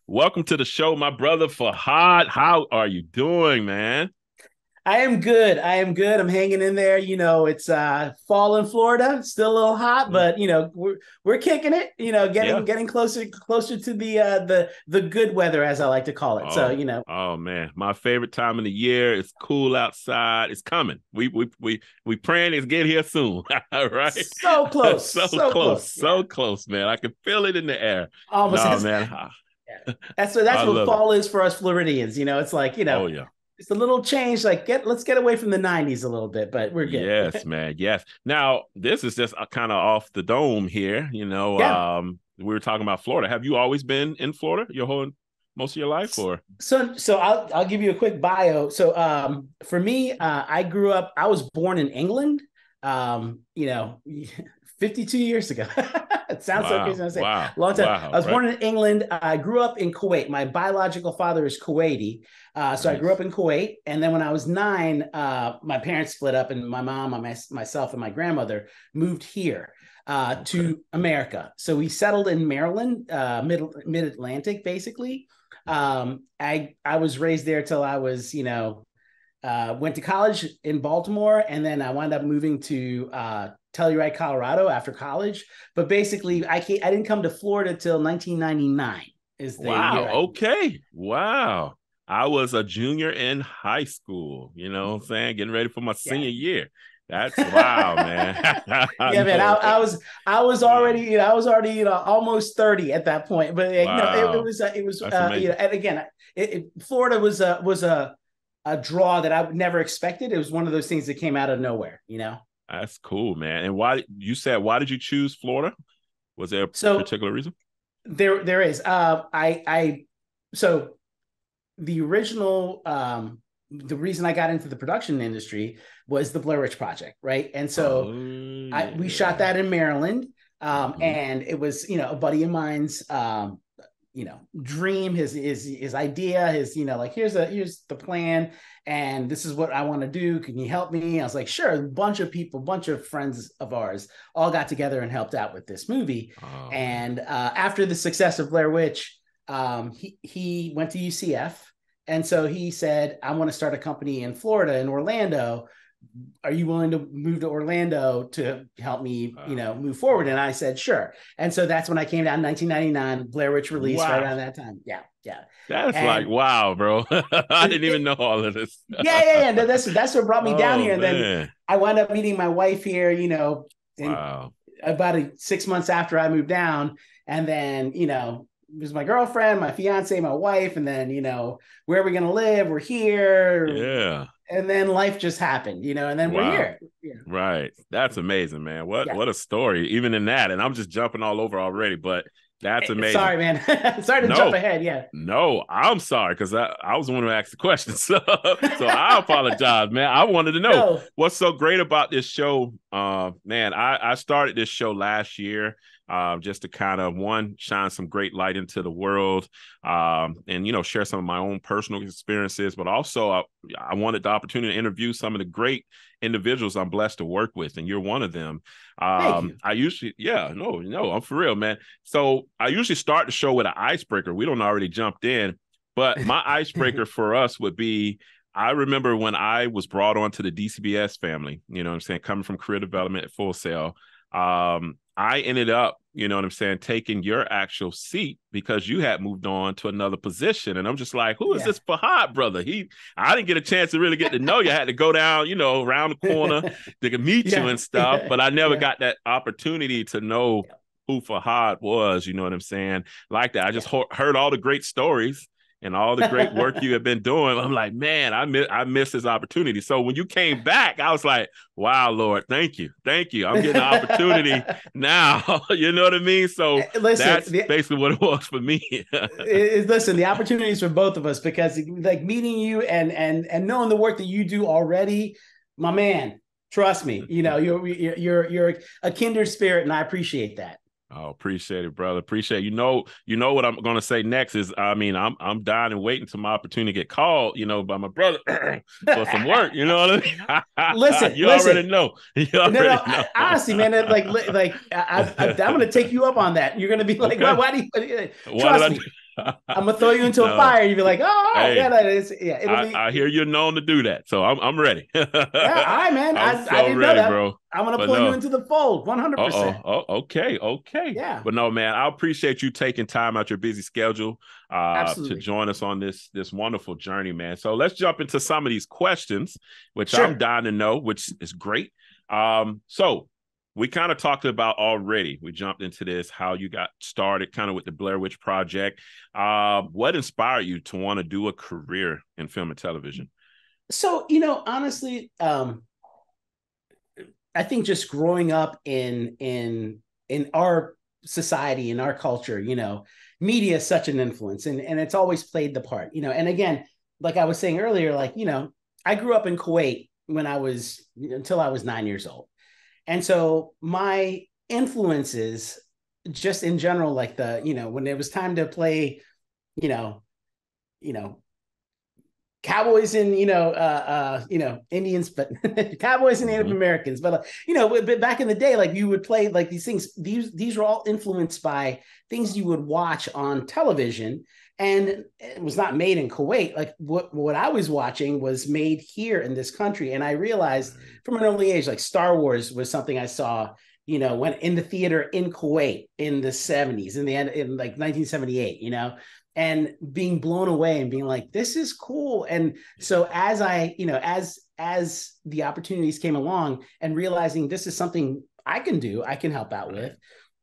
Welcome to the show, my brother Fahad. How are you doing, man? I am good. I am good. I'm hanging in there. It's fall in Florida, still a little hot, Mm. but we're kicking it. Getting Yeah. getting closer to the good weather, as I like to call it. So, Oh, oh man, my favorite time of the year. It's cool outside. It's coming. We praying it's get here soon. All right. so close, So so close, close. Yeah, so close, man. I can feel it in the air. almost. No, man. Yeah. That's I what love it. fall is for us Floridians. It's like Oh yeah. it's a little change. Like let's get away from the '90s a little bit, but we're good. Yes, man. Yes. Now, this is just kind of off the dome here. Yeah. We were talking about Florida. Have you always been in Florida your whole most of your life, or? So I'll give you a quick bio. So for me, I was born in England. Um, you know, 52 years ago. It sounds so crazy Wow, when I say wow, a long time. I wow, was right? born in England. I grew up in Kuwait. My biological father is Kuwaiti. So I grew up Nice. in Kuwait. And then when I was 9, my parents split up, and my mom, myself, and my grandmother moved here Okay. to America. So we settled in Maryland, mid Atlantic, basically. I was raised there till I was, went to college in Baltimore, and then I wound up moving to Telluride, Colorado after college. But basically, I didn't come to Florida till 1999 is the Wow. year I. Okay. Wow. I was a junior in high school, you know what I'm saying? Getting ready for my Yeah. senior year. That's wow, man. I Yeah, man. know, right? I was already, Wow. I was already, almost 30 at that point. But Wow. it was, That's amazing. and again, Florida was a draw that I would never expected. It was one of those things that came out of nowhere. That's cool, man. And why did you choose Florida? Was there a So particular reason? there is, so the original, the reason I got into the production industry was the Blair Witch Project, right? And so Oh, we shot yeah. that in Maryland, Hmm. and it was a buddy of mine's dream, his idea, his like here's the plan, and this is what I want to do. Can you help me? I was like, sure. A bunch of people, bunch of friends of ours, all got together and helped out with this movie. Oh, man. And after the success of Blair Witch, he went to UCF, and so he said, I want to start a company in Florida, in Orlando. Are you willing to move to Orlando to help me, Wow. move forward? And I said, sure. And so that's when I came down in 1999, Blair Witch released right Wow. around that time. Yeah. Yeah. That's like, And wow, bro. I didn't even it, know all of this. yeah. That's what brought me down Oh, here. And then man. I wound up meeting my wife here, in Wow. about 6 months after I moved down. And then, it was my girlfriend, my fiance, my wife. And then, where are we going to live? We're here. Yeah. And then life just happened, and then we're Wow. here. Yeah. Right. That's amazing, man. What Yeah. what a story. Even in that. And I'm just jumping all over already, but that's amazing. Sorry, man. Sorry to jump No, ahead. Yeah. no, I'm sorry because I was the one who asked the question. So I apologize, man. I wanted to know No. what's so great about this show. Man, I started this show last year. Just to kind of one shine some great light into the world, and share some of my own personal experiences, but also I wanted the opportunity to interview some of the great individuals I'm blessed to work with, and you're one of them. Thank you. I usually, yeah, no, I'm for real, man. So I usually start the show with an icebreaker. We don't already jumped in, but my icebreaker for us would be, I remember when I was brought on to the DCBS family, you know what I'm saying, coming from career development at Full Sail. I ended up, you know what I'm saying, taking your actual seat because you had moved on to another position. And I'm just like, who is Yeah. this Fahad brother? I didn't get a chance to really get to know you. I had to go down, around the corner to meet you Yeah. and stuff, but I never Yeah. got that opportunity to know who Fahad was, you know what I'm saying? Like that. I just Yeah. heard all the great stories and all the great work you have been doing. I'm like, man, I miss this opportunity. So when you came back, I was like, wow, Lord, thank you. Thank you. I'm getting an opportunity now. You know what I mean? So Listen, that's basically what it was for me. listen, the opportunities for both of us, because like meeting you and knowing the work that you do already, my man, trust me, you're a kindred spirit, and I appreciate that. Oh, appreciate it, brother. Appreciate it. You know what I'm gonna say next is, I mean, I'm dying and waiting to my opportunity to get called, by my brother for some work. You know what I mean? Listen, You already listen. know. You No. already know. Honestly, man, I'm going to take you up on that. You're going to be like, Okay. why do you Why did trust I? me? I'm gonna throw you into a No. fire. You'd be like, oh, all right, yeah, Hey, that is, yeah, it'll be, I hear you're known to do that, so I'm ready. yeah, all right, man. I'm I so didn't know ready, that. bro. I'm gonna But pull you no, into the fold, uh-oh. 100%. Oh, okay, okay. Yeah, But no, man, I appreciate you taking time out your busy schedule to absolutely. join us on this wonderful journey, man. So let's jump into some of these questions, which I'm Sure. dying to know, which is great. So we kind of talked about already. We jumped into this, how you got started kind of with the Blair Witch Project. What inspired you to want to do a career in film and television? So, honestly, I think just growing up in our society, in our culture, media is such an influence, and it's always played the part, and again, like I was saying earlier, like, I grew up in Kuwait when I was until I was 9 years old. And so my influences just in general, like when it was time to play, you know, you know, cowboys and Indians, but cowboys and Native Mm-hmm. Americans. But but back in the day, like you would play like these things. These were all influenced by things you would watch on television, and it was not made in Kuwait. Like what I was watching was made here in this country, and I realized Right. from an early age, like Star Wars was something I saw. When in the theater in Kuwait in the 70s, in the end, in like 1978, and being blown away and being like, this is cool. And so as I, as the opportunities came along and realizing this is something I can do, I can help out Right. with,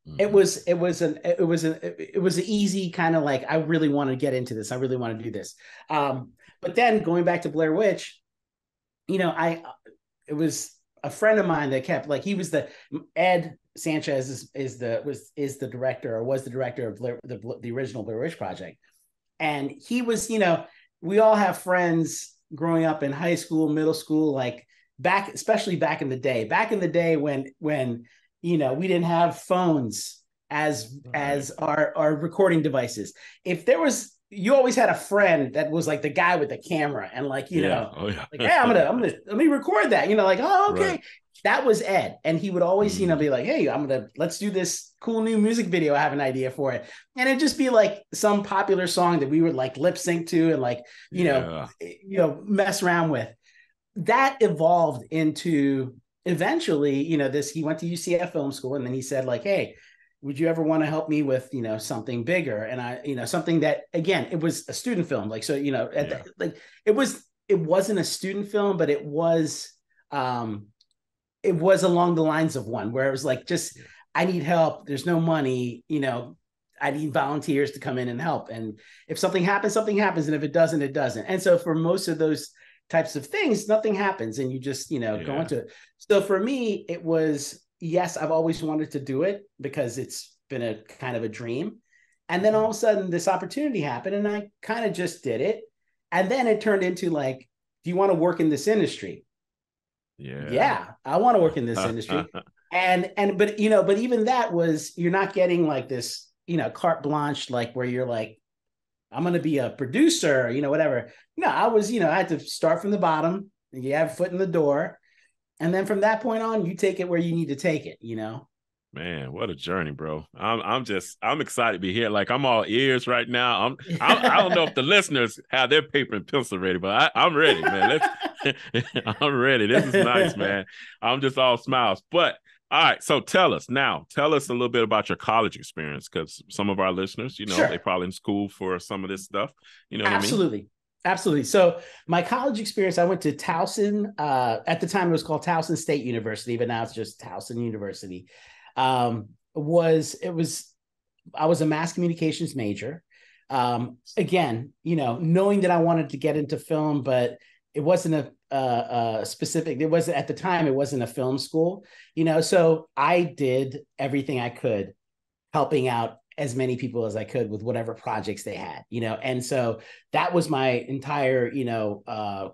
Mm-hmm. it was an easy kind of like, I really want to get into this. I really want to do this. But then going back to Blair Witch, it was a friend of mine that kept like, he was Ed Sanchez is the director, or was the director of the original Blair Witch Project. And he was, we all have friends growing up in high school, middle school, like especially back in the day. Back in the day when we didn't have phones Right. as our recording devices. If there was, you always had a friend that was like the guy with the camera, and like, Yeah. Oh yeah. like, hey, I'm gonna let me record that, like, oh, Right. okay. That was Ed. And he would always, Mm-hmm. be like, hey, let's do this cool new music video. I have an idea for it. And it'd just be like some popular song that we would like lip sync to and like, Yeah. mess around with. That evolved into eventually, he went to UCF Film School, and then he said, like, hey, would you ever want to help me with, something bigger? And I, something that, again, it was a student film. Like, so, Yeah. like it wasn't a student film, but um, it was along the lines of one where it was like, just, Yeah. I need help. There's no money, I need volunteers to come in and help. And if something happens, something happens. And if it doesn't, it doesn't. And so for most of those types of things, nothing happens, and you just, go Yeah. into it. So for me, it was, yes, I've always wanted to do it because it's been a kind of a dream. And then all of a sudden this opportunity happened, and I kind of just did it. And then it turned into like, do you want to work in this industry? Yeah. Yeah, I want to work in this industry. But but even that was, you're not getting like this, carte blanche, like where you're like, I'm going to be a producer, whatever. No, I was, I had to start from the bottom. You have a foot in the door. And then from that point on, you take it where you need to take it. Man, what a journey, bro. I'm excited to be here. Like I'm all ears right now. I don't know if the listeners have their paper and pencil ready, but I'm ready, man. I'm ready. This is nice, man. I'm just all smiles. But all right, so tell us a little bit about your college experience, because some of our listeners, they Sure. probably in school for some of this stuff. You know what I mean? Absolutely. Absolutely. So my college experience, I went to Towson. At the time, it was called Towson State University, but now it's just Towson University. Was it was I was a mass communications major. Again, knowing that I wanted to get into film, but it wasn't a specific. It wasn't at the time. It wasn't a film school. So I did everything I could, helping out as many people as I could with whatever projects they had, and so that was my entire,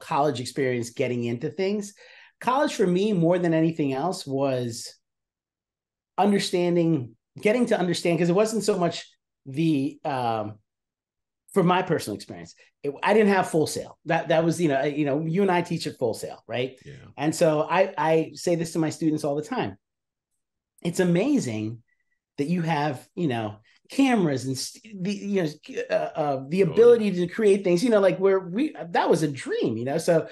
college experience getting into things. College for me, more than anything else, was getting to understand, because it wasn't so much the, for my personal experience, I didn't have Full Sail. That was, you and I teach at Full Sail, right? Yeah. And so I say this to my students all the time. It's amazing that you have, cameras and the ability to create things, like that was a dream, so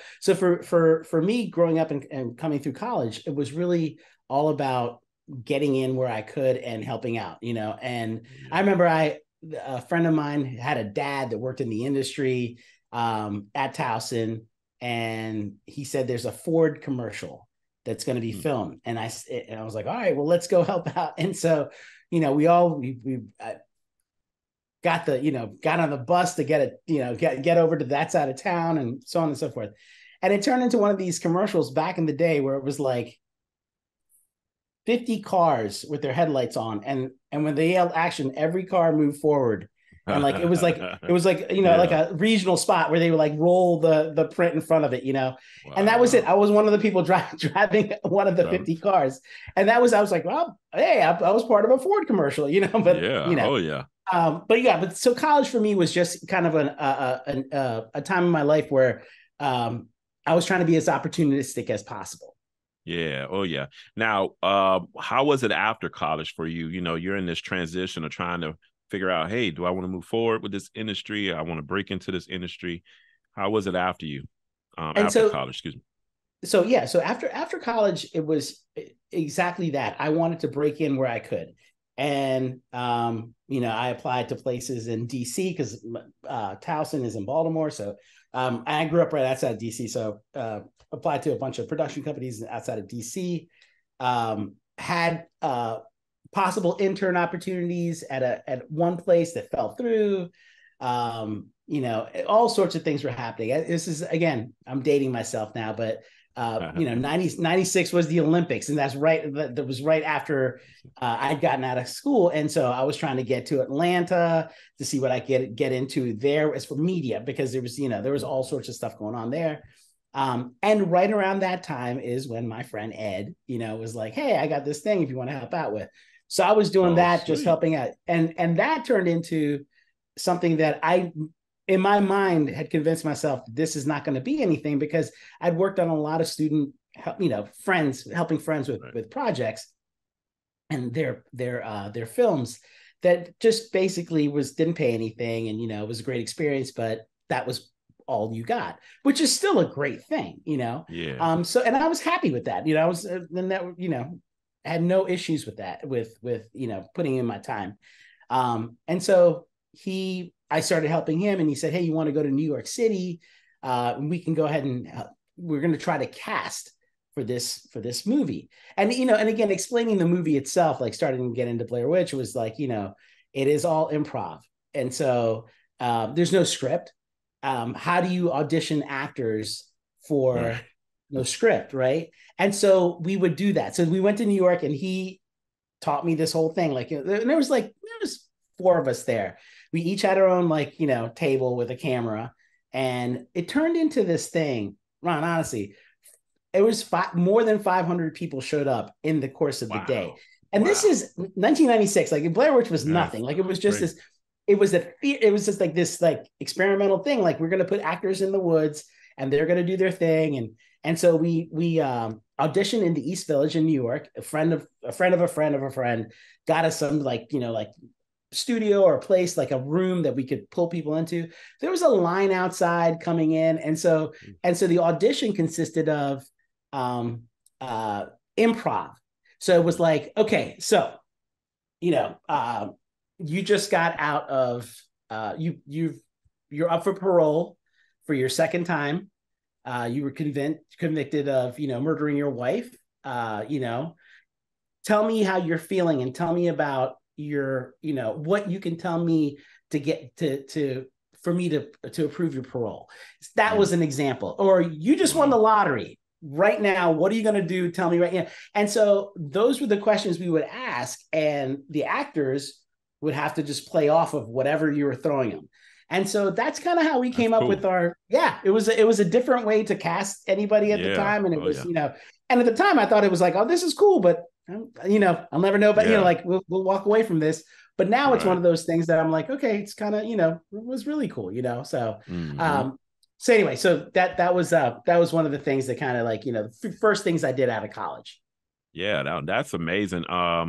for me growing up and coming through college, it was really all about getting in where I could and helping out, and I remember a friend of mine had a dad that worked in the industry at Towson, and he said there's a Ford commercial that's going to be filmed, and I was like, all right, well, let's go help out. And so we got on the bus to get it, get over to that side of town and so on and so forth. And it turned into one of these commercials back in the day where it was like 50 cars with their headlights on. And when they yelled action, every car moved forward. And like, it was like, like a regional spot where they would like roll the print in front of it, Wow. And that was it. I was one of the people driving one of the 50 cars. And I was like, well, hey, I was part of a Ford commercial, but Oh yeah. But so college for me was just kind of a time in my life where I was trying to be as opportunistic as possible. Yeah. Oh yeah. Now, how was it after college for you? You're in this transition of trying to figure out, hey, do I want to move forward with this industry? I want to break into this industry. How was it after you? After college, excuse me. So after college, it was exactly that. I wanted to break in where I could. And, I applied to places in DC because Towson is in Baltimore. So I grew up right outside of DC. So applied to a bunch of production companies outside of DC, had possible intern opportunities at one place that fell through. All sorts of things were happening. This is, again, I'm dating myself now, but 96 was the Olympics, and that was right after I'd gotten out of school. And so I was trying to get to Atlanta to see what I could get into there as for media, because there was all sorts of stuff going on there. And right around that time is when my friend Ed, was like, hey, I got this thing if you want to help out with. So I was doing that, sweet. Just helping out. And that turned into something that I, in my mind, had convinced myself this is not going to be anything, because I'd worked on a lot of student, helping friends with projects and their films that just basically didn't pay anything. And, it was a great experience, but that was all you got, which is still a great thing, Yeah. So, and I was happy with that, I was, then that, I had no issues with that, with putting in my time. And so I started helping him, and he said, hey, you want to go to New York City? We can go ahead and we're going to try to cast for this movie. And, and again, explaining the movie itself, like starting to get into Blair Witch, was like, it is all improv. And so there's no script. How do you audition actors for no script, right? And so we would do that. So we went to New York, and he taught me this whole thing. Like, and there was 4 of us there. We each had our own table with a camera, and it turned into this thing. Ron, honestly, it was more than 500 people showed up in the course of the day. And this is 1996. Like, Blair Witch was nothing. Like, it was just this. It was just like this experimental thing. Like, we're going to put actors in the woods, and they're going to do their thing. And so we auditioned in the East Village in New York. A friend of a friend of a friend of a friend got us some studio or a place, like a room that we could pull people into. There was a line outside coming in. And so the audition consisted of improv. So it was like, okay, so, you just got out of, you're up for parole for your second time. You were convicted of, murdering your wife. Tell me how you're feeling, and tell me about your, what you can tell me to get for me to approve your parole. That was an example. Or you just won the lottery right now. What are you going to do? Tell me right now. And so those were the questions we would ask, and the actors would have to just play off of whatever you were throwing them. And so that's kind of how we came up with it was a different way to cast anybody at the time. And it was, and at the time I thought it was like, oh, this is cool, but I'll never know, but we'll walk away from this. But now it's one of those things that I'm like, okay, it's kind of, it was really cool, so, so anyway, so that was one of the things that kind of first things I did out of college. Yeah, that's amazing. I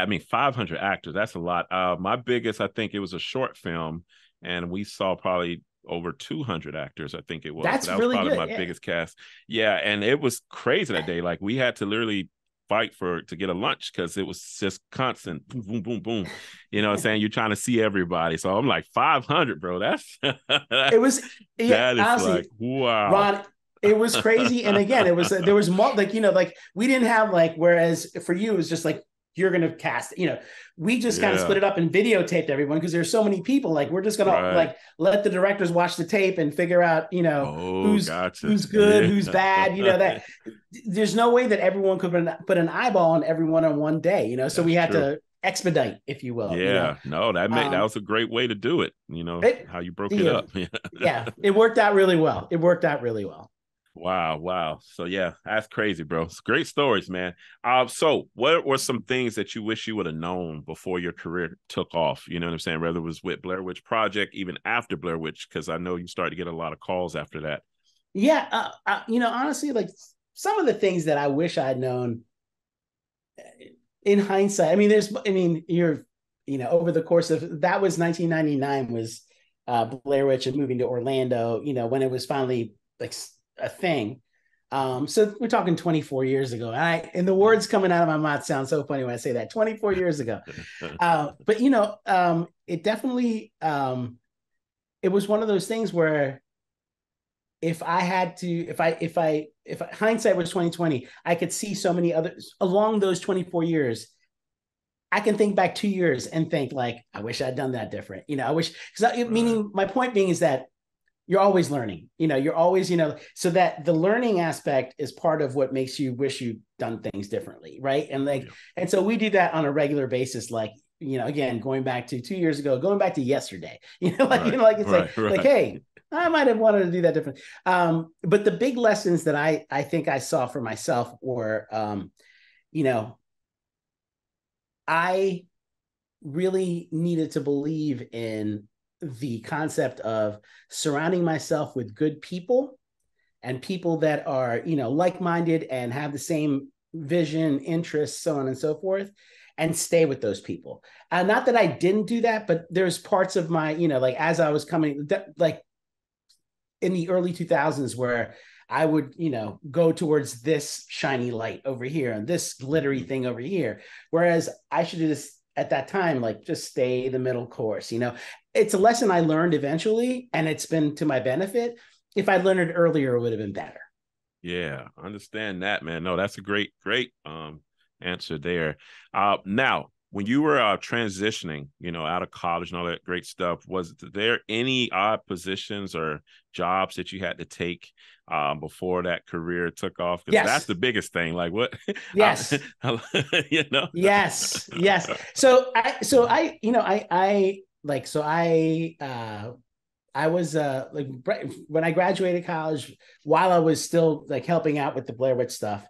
mean, 500 actors. That's a lot. My biggest, I think it was a short film, and we saw probably over 200 actors. I think it was, but That's that was really probably good. my Yeah. biggest cast. Yeah, and it was crazy that day. Like we had to literally fight to get a lunch because it was just constant boom, boom, boom, boom. You know what I'm saying? You're trying to see everybody. So I'm like 500, bro. That's It was, yeah, that is like honestly, wow. Ron, it was crazy. And again, it was, there was more, like, like we didn't have like, whereas for you, it was just like, you're going to cast, we just kind of split Yeah, it up and videotaped everyone because there's so many people. Like, we're just going to right. like let the directors watch the tape and figure out, Oh, who's, gotcha. who's good, Yeah. who's bad, that there's no way that everyone could put an eyeball on everyone on one day, so we That's had true. to expedite, if you will, Yeah, no, that um, was a great way to do it. it, How you broke it yeah, up. yeah, it worked out really well. It worked out really well. Wow, wow. So yeah, that's crazy, bro. It's great stories, man. So what were some things that you wish you would have known before your career took off? You know what I'm saying? Whether it was with Blair Witch Project, even after Blair Witch, because I know you started to get a lot of calls after that. Yeah, honestly, like some of the things that I wish I'd known in hindsight. I mean, over the course of that was 1999 was Blair Witch and moving to Orlando. When it was finally like a thing. So we're talking 24 years ago. And the words coming out of my mouth sound so funny when I say that. 24 years ago. But it definitely it was one of those things where if I had to, if hindsight was 2020, I could see so many others along those 24 years. I can think back 2 years and think like, I wish I'd done that different. I wish, Right. meaning my point being is that you're always learning, you're always, so that the learning aspect is part of what makes you wish you'd done things differently. Right. And like, Yeah. and so we do that on a regular basis. Like, again, going back to 2 years ago, going back to yesterday, Right. like it's Right. like, Right. hey, I might have wanted to do that different. But the big lessons that I think I saw for myself were, you know, I really needed to believe in the concept of surrounding myself with good people and people that are, like-minded and have the same vision, interests, so on and so forth, and stay with those people. Not that I didn't do that, but there's parts of my, like as I was coming, like in the early 2000s where I would, go towards this shiny light over here and this glittery Mhm. thing over here. Whereas I should have just at that time, like just stay the middle course. It's a lesson I learned eventually, and it's been to my benefit. If I'd learned it earlier, it would have been better. Yeah, I understand that, man. No, that's a great answer there. Now, when you were transitioning, out of college and all that great stuff, was there any odd positions or jobs that you had to take before that career took off? Because that's Yes. the biggest thing. Like what, Yes. you know? Yes. Yes. I was like when I graduated college, while I was still like helping out with the Blair Witch stuff,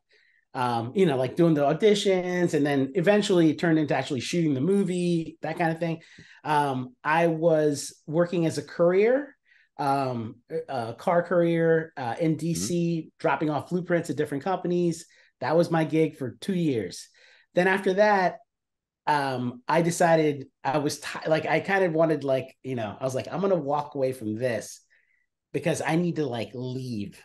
like doing the auditions, and then eventually it turned into actually shooting the movie, that kind of thing. I was working as a courier, a car courier in Mhm. DC, dropping off blueprints at different companies. That was my gig for 2 years. Then after that, I decided like I kind of wanted I was like, I'm gonna walk away from this because I need to like leave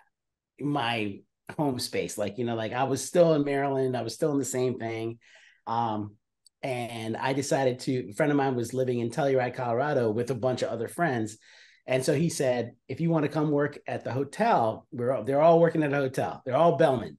my home space. Like, like I was still in Maryland, I was still in the same thing. Um, and I decided a friend of mine was living in Telluride, Colorado with a bunch of other friends. And so he said, if you want to come work at the hotel, they're all working at a hotel. They're all bellmen.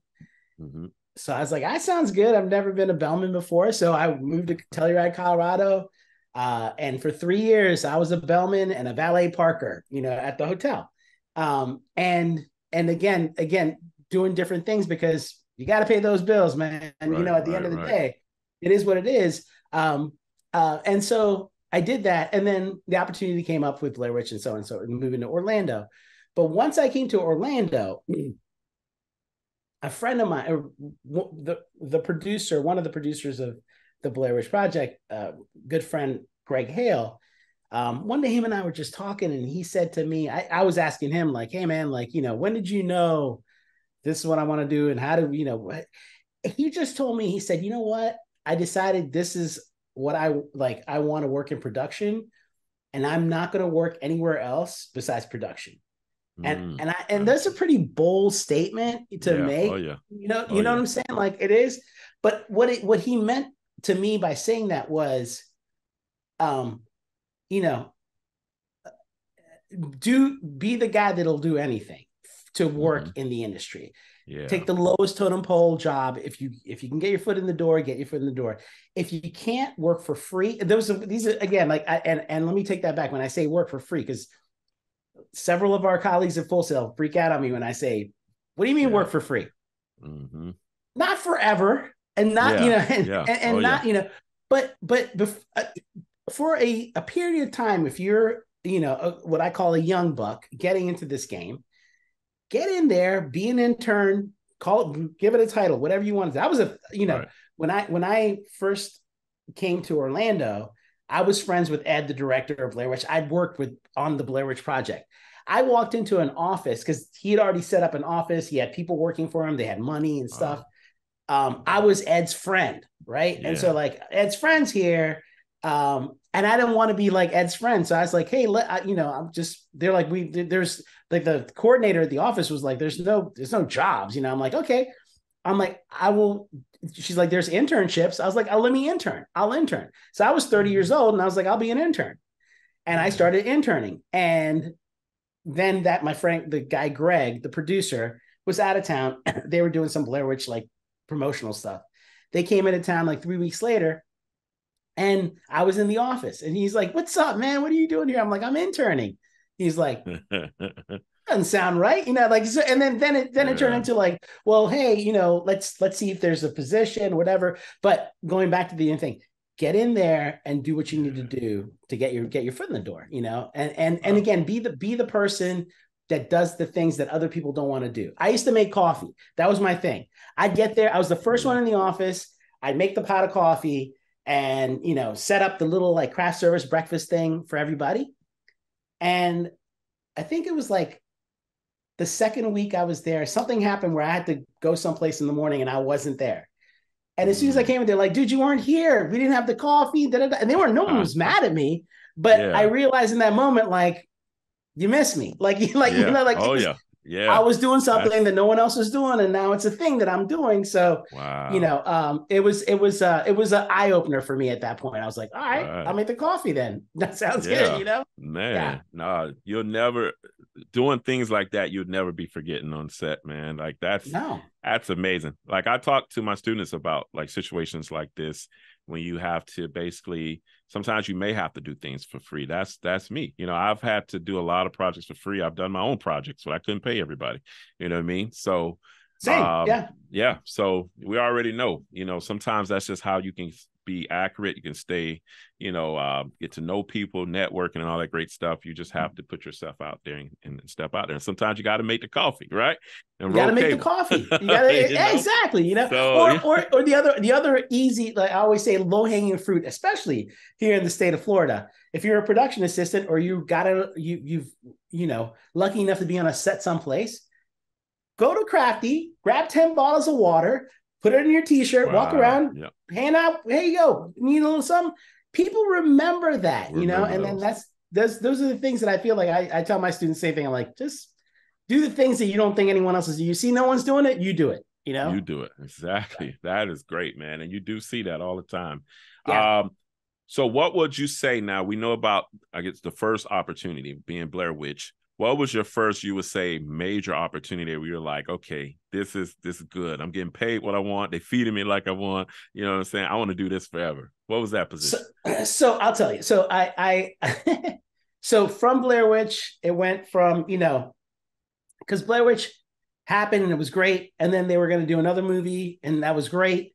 Mhm. So I was like, that sounds good. I've never been a bellman before. So I moved to Telluride, Colorado. And for 3 years, I was a bellman and a valet parker, at the hotel. And again, doing different things because you got to pay those bills, man. And, Right, at the end right, of the right. day, it is what it is. And so I did that. And then the opportunity came up with Blair Witch and so on and so on, moving to Orlando. But once I came to Orlando, a friend of mine, the producer, one of the producers of the Blair Witch Project, good friend Greg Hale. One day, him and I were just talking, and he said to me, I was asking him, like, "Hey, man, like, when did you know this is what I want to do, and how do you know what?" he just told me, he said, you know what? I decided this is what I like. I want to work in production, and I'm not going to work anywhere else besides production. And Nice. that's a pretty bold statement to Yeah. Oh make. yeah. You Oh know what yeah. I'm saying? Like it is. But what he meant to me by saying that was, um, you know, be the guy that'll do anything to work Mm-hmm. in the industry. Yeah. Take the lowest totem pole job. If you can get your foot in the door, get your foot in the door. If you can't work for free, these are again like and let me take that back when I say work for free, because several of our colleagues at Full Sail freak out on me when I say, "What do you mean Yeah. work for free?" Mm-hmm. Not forever, and not Yeah. Yeah. Oh yeah. not but for a period of time, if you're what I call a young buck getting into this game, get in there, be an intern, give it a title, whatever you want. That was Right. when I first came to Orlando, I was friends with Ed, the director of Blair Witch. I'd worked with on the Blair Witch Project. I walked into an office because he had already set up an office. He had people working for him. They had money and stuff. I was Ed's friend, right? And so Yeah. like Ed's friends here, and I didn't want to be like Ed's friend, so I was like, hey, I'm just. They're like, there's like the coordinator at the office was like, there's no jobs, I'm like, okay. I'm like, I will. She's like, there's internships. I was like, oh, let me intern. I'll intern. So I was 30 years Mm-hmm. old, and I was like, I'll be an intern, and I Yeah. started interning, and then that my friend, the guy Greg, the producer, was out of town. They were doing some Blair Witch like promotional stuff. They came into town like 3 weeks later, and I was in the office, and he's like, "What's up, man? What are you doing here?" I'm like, "I'm interning." He's like, "Doesn't sound right," like. So, and then it turned Yeah. into like, "Well, hey, let's see if there's a position, whatever." But going back to the thing, get in there and do what you need to Yeah. do to get your foot in the door, and Wow. again, be the person that does the things that other people don't want to do. I used to make coffee. That was my thing. I'd get there. I was the Oh first one yeah. in the office. I'd make the pot of coffee and set up the little like craft service breakfast thing for everybody. And I think it was like the second week I was there, something happened where I had to go someplace in the morning and I wasn't there. And as soon as I Mm. came in, they're like, "Dude, you weren't here. We didn't have the coffee." Da, da, da. And they weren't. No one was mad at me, but I Yeah. realized in that moment, like, you miss me, like, Yeah. like it Oh was. yeah. I Yeah. was doing something That's that no one else was doing, and now it's a thing that I'm doing. So, wow. it was an eye opener for me at that point. I was like, all right, I'll Right. make the coffee then. That sounds good, Yeah. Yeah. Man. Nah, you'll never doing things like that, you'd never be forgetting on set, man. Like No. that's amazing. Like I talk to my students about like situations like this when you have to basically sometimes you may have to do things for free. That's me. I've had to do a lot of projects for free. I've done my own projects, but I couldn't pay everybody. You know what I mean? So Same. Yeah. yeah, so we already know, sometimes that's just how you can be accurate. You can stay, get to know people, networking and all that great stuff. You just have to put yourself out there and step out there. And sometimes you got to make the coffee, right? And You got roll to make the cable. coffee. You got to you know exactly, so or the other easy, like I always say, low hanging fruit, especially here in the state of Florida. If you're a production assistant or you've lucky enough to be on a set someplace, go to Crafty, grab 10 bottles of water, put it in your t-shirt, walk wow, around, yeah, hand out, here you go. Need a little something. People remember that, remember and then those. those are the things that I feel like I tell my students the same thing. I'm like, just do the things that you don't think anyone else is. You see no one's doing it, you do it. You do it. Exactly. That is great, man. And you do see that all the time. Yeah. So what would you say now? We know about, I guess, the first opportunity being Blair Witch. What was your first, you would say, major opportunity where you're like, okay, this is good. I'm getting paid what I want. They feeding me like I want. You know what I'm saying? I want to do this forever. What was that So, position? so I'll tell you. So so from Blair Witch, it went from, because Blair Witch happened and it was great. And then they were going to do another movie and that was great.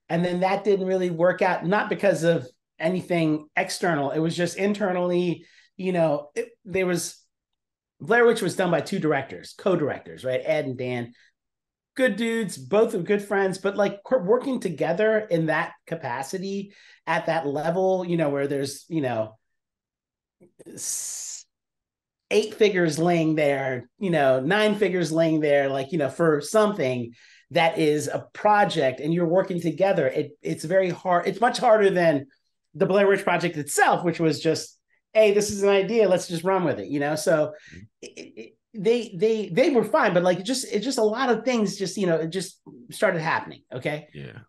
And then that didn't really work out, not because of anything external. It was just internally, there was Blair Witch was done by two directors, co-directors, right? Ed and Dan, good dudes, both are good friends, but like working together in that capacity at that level, where there's, 8 figures laying there, 9 figures laying there, like, for something that is a project and you're working together, it's very hard. It's much harder than the Blair Witch Project itself, which was just, hey, this is an idea, let's just run with it, you know. So they were fine, but like it's just a lot of things just, you know, it just started happening. Okay. Yeah.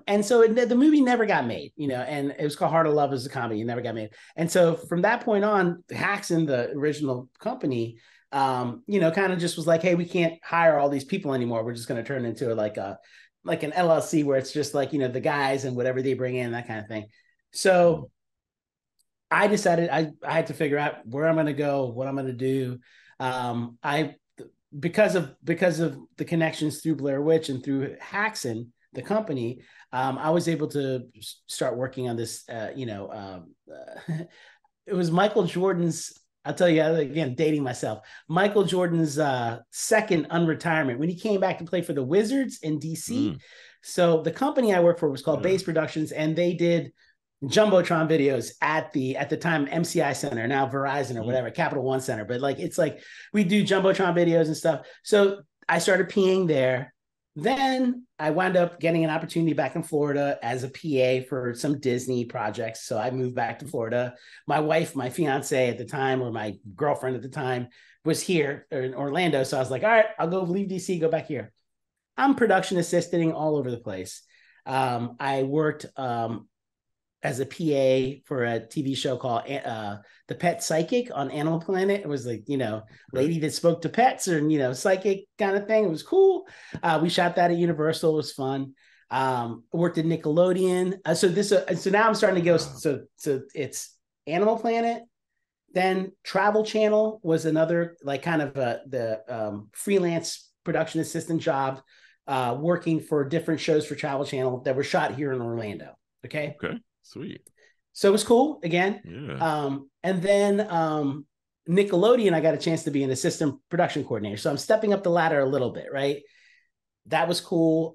And so the movie never got made, you know, and it was called Heart of Love as a comedy. It never got made. And so from that point on, Haxon, the original company, you know, kind of just was like, hey, we can't hire all these people anymore. We're just going to turn into like an LLC where it's just like, you know, the guys and whatever they bring in, that kind of thing. So I decided I had to figure out where I'm going to go, what I'm going to do. Because of the connections through Blair Witch and through Haxon, the company, I was able to start working on this. It was Michael Jordan's. I'll tell you again, dating myself. Michael Jordan's second unretirement when he came back to play for the Wizards in DC. So the company I worked for was called Base Productions, and they did Jumbotron videos at the time MCI Center, now Verizon or whatever, Capital One Center. But like it's like we do Jumbotron videos and stuff. So I started PAing there. Then I wound up getting an opportunity back in Florida as a PA for some Disney projects. So I moved back to Florida. My wife, my fiance at the time, or my girlfriend at the time, was here in Orlando. So I was like, all right, I'll go leave DC, go back here. I'm production assisting all over the place. I worked as a PA for a TV show called The Pet Psychic on Animal Planet. It was like, you know, lady that spoke to pets or, you know, psychic kind of thing. It was cool. We shot that at Universal. It was fun. Worked at Nickelodeon. So now I'm starting to go. So it's Animal Planet. Then Travel Channel was another like kind of the freelance production assistant job, working for different shows for Travel Channel that were shot here in Orlando. Okay. Sweet. So it was cool again. Yeah. And then Nickelodeon, I got a chance to be an assistant production coordinator. So I'm stepping up the ladder a little bit, right? That was cool.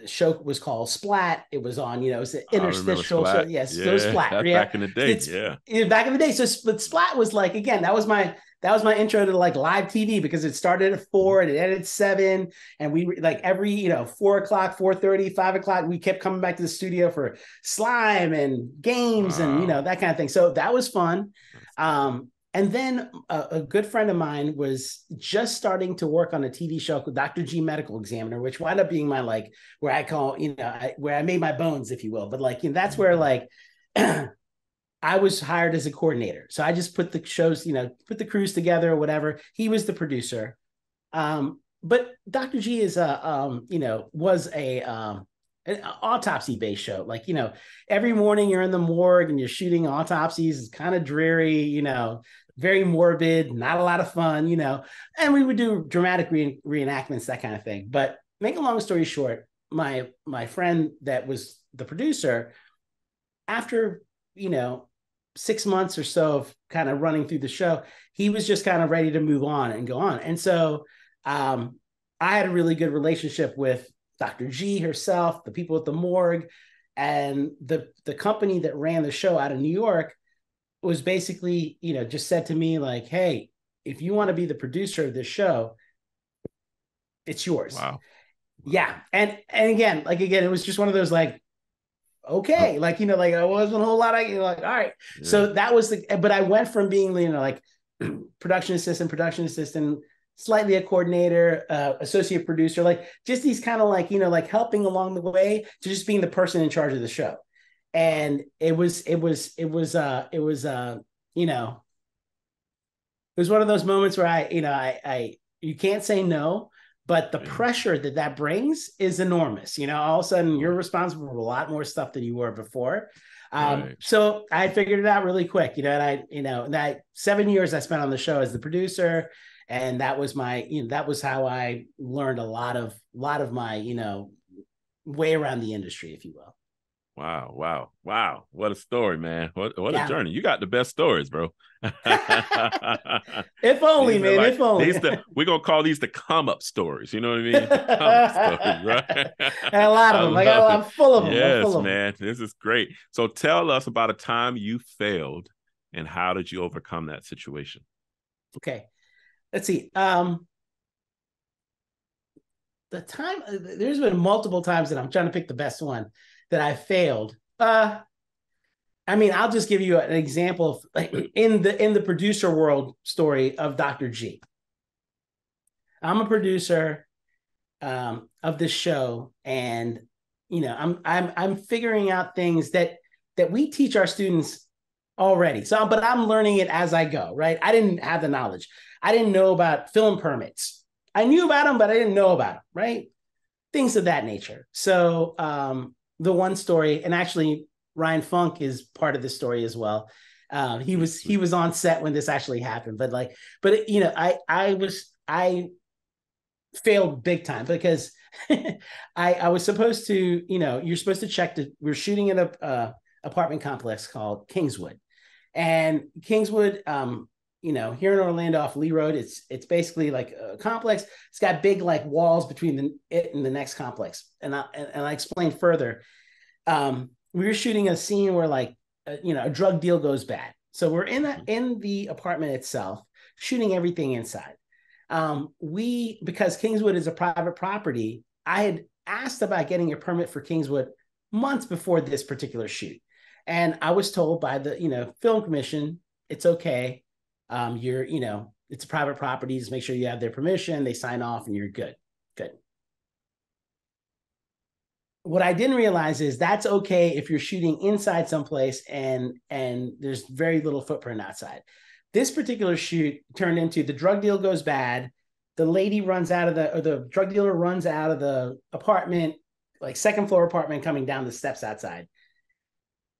Show was called Splat. It was on, you know, it was an interstitial show. Yes, yeah, so Splat. That's back in the day. Back in the day. So Splat was like, again, that was my intro to like live TV, because it started at 4 and it ended at 7. And we like every, you know, 4 o'clock, 4:30, 5 o'clock, we kept coming back to the studio for slime and games and, you know, that kind of thing. So that was fun. And then a good friend of mine was just starting to work on a TV show called Dr. G Medical Examiner, which wound up being my, like, where I call, you know, where I made my bones, if you will. But like, you know, that's where like, I was hired as a coordinator. So I just put the shows, you know, put the crews together or whatever. He was the producer. But Dr. G is you know, was an autopsy based show. Like, you know, every morning you're in the morgue and you're shooting autopsies. It's kind of dreary, you know, very morbid, not a lot of fun, you know, and we would do dramatic reenactments, that kind of thing. But make a long story short, my friend that was the producer, after, you know, 6 months or so of kind of running through the show, he was just kind of ready to move on and go on. And so I had a really good relationship with Dr. G herself, the people at the morgue, and the company that ran the show out of New York was basically, you know, just said to me like, hey, if you want to be the producer of this show, it's yours. Wow. Yeah. And again, it was just one of those like, okay, like, you know, like I wasn't a whole lot. You know, like, all right. Yeah. So that was but I went from being, you know, like production assistant, slightly a coordinator, associate producer, like just these kind of like, you know, like helping along the way, to just being the person in charge of the show. And it was, you know, it was one of those moments where I you can't say no, but the pressure that brings is enormous. You know, all of a sudden you're responsible for a lot more stuff than you were before. So I figured it out really quick, you know, and that 7 years I spent on the show as the producer. And that was that was how I learned a lot of my, you know, way around the industry, if you will. Wow. What a story, man. What a journey. You got the best stories, bro. If only, man. Like, if only. We're going to call these the come up stories. You know what I mean? The come up stories, right? A lot of them. I'm full of them. Yes, man. This is great. So tell us about a time you failed and how did you overcome that situation? Okay. Let's see. there's been multiple times that I'm trying to pick the best one that I failed. I mean, I'll just give you an example of, like, in the producer world story of Dr. G. I'm a producer of this show, and I'm figuring out things that we teach our students already. So, but I'm learning it as I go, right? I didn't have the knowledge. I didn't know about film permits. I knew about them, but I didn't know about them, right? Things of that nature. So the one story, and actually Ryan Funk is part of this story as well. He was on set when this actually happened, but I failed big time because I was supposed to, you're supposed to check we're shooting in a apartment complex called Kingswood, and Kingswood, here in Orlando off Lee Road, it's basically like a complex. It's got big like walls between it and the next complex. And I explained further. We were shooting a scene where a drug deal goes bad. So we're in the apartment itself, shooting everything inside. Because Kingswood is a private property, I had asked about getting a permit for Kingswood months before this particular shoot. And I was told by the, film commission, it's okay. It's a private property. Just make sure you have their permission. They sign off and you're good. Good. What I didn't realize is that's okay if you're shooting inside someplace and there's very little footprint outside. This particular shoot turned into the drug deal goes bad. The lady runs out of the drug dealer runs out of the apartment, like second floor apartment, coming down the steps outside.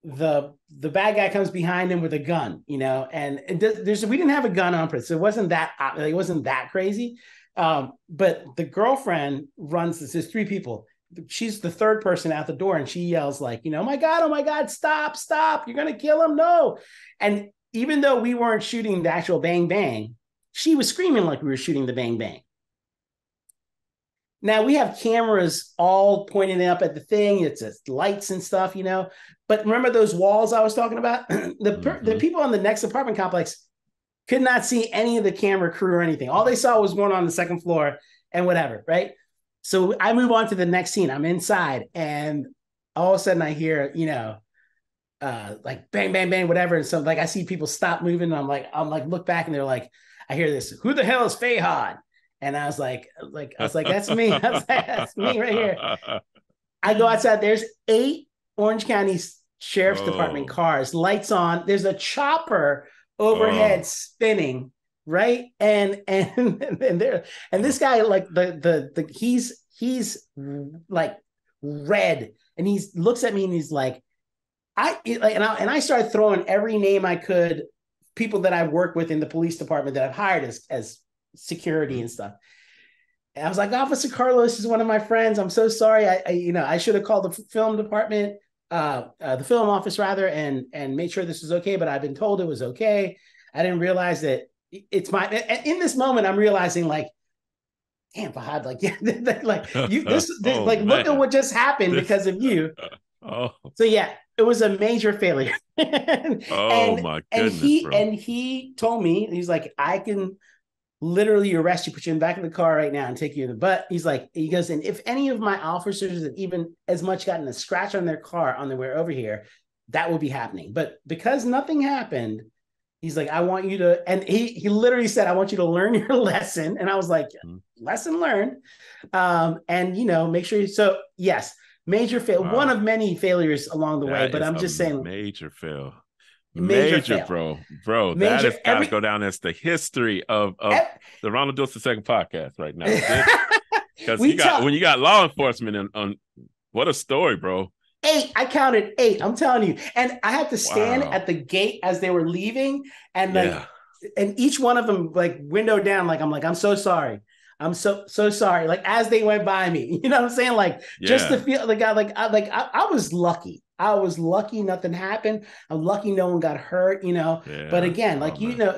The bad guy comes behind him with a gun, and we didn't have a gun on purpose. So it wasn't that crazy. But the girlfriend runs, there's three people. She's the third person out the door, and she yells like, oh my God, stop. You're going to kill him. No. And even though we weren't shooting the actual bang, bang, she was screaming like we were shooting the bang, bang. Now we have cameras all pointing up at the thing. It's lights and stuff, But remember those walls I was talking about? The people on the next apartment complex could not see any of the camera crew or anything. All they saw was going on the second floor and whatever, right? So I move on to the next scene. I'm inside, and all of a sudden I hear, like bang, bang, bang, whatever. And so like I see people stop moving. And I'm like, look back, and they're like, I hear this. Who the hell is Fahad? And I was like, that's me. I was like, that's me right here. I go outside. There's 8 Orange County Sheriff's Department cars, lights on. There's a chopper overhead spinning, right? And this guy, like he's like red, and he looks at me and he's like, I started throwing every name I could, people that I've worked with in the police department that I've hired as security and stuff. And I was like, Officer Carlos is one of my friends. I'm so sorry. I should have called the film department, the film office rather, and made sure this was okay. But I've been told it was okay. I didn't realize that it's my. In this moment, I'm realizing like, damn, Fahad, like, yeah, like you, look at what just happened because of you. So yeah, it was a major failure. My goodness, and he told me, he's like, I can literally arrest you, put you in the back of the car right now and take you in the butt. He goes, and if any of my officers had even as much gotten a scratch on their car on their way over here, that will be happening. But because nothing happened, he's like, I want you to, and he literally said, I want you to learn your lesson. And I was like, lesson learned. And make sure so yes, major fail, one of many failures along the way, but I'm just saying major fail. Major, bro. That has got to go down as the history of the Ronald Diltz II podcast right now. Because when you got law enforcement on what a story, bro. 8. I counted 8. I'm telling you. And I had to stand at the gate as they were leaving, and and each one of them like window down, like I'm so sorry. I'm so sorry. Like as they went by me, you know what I'm saying? Like just to feel the guy, I was lucky. I was lucky nothing happened. I'm lucky no one got hurt, but again,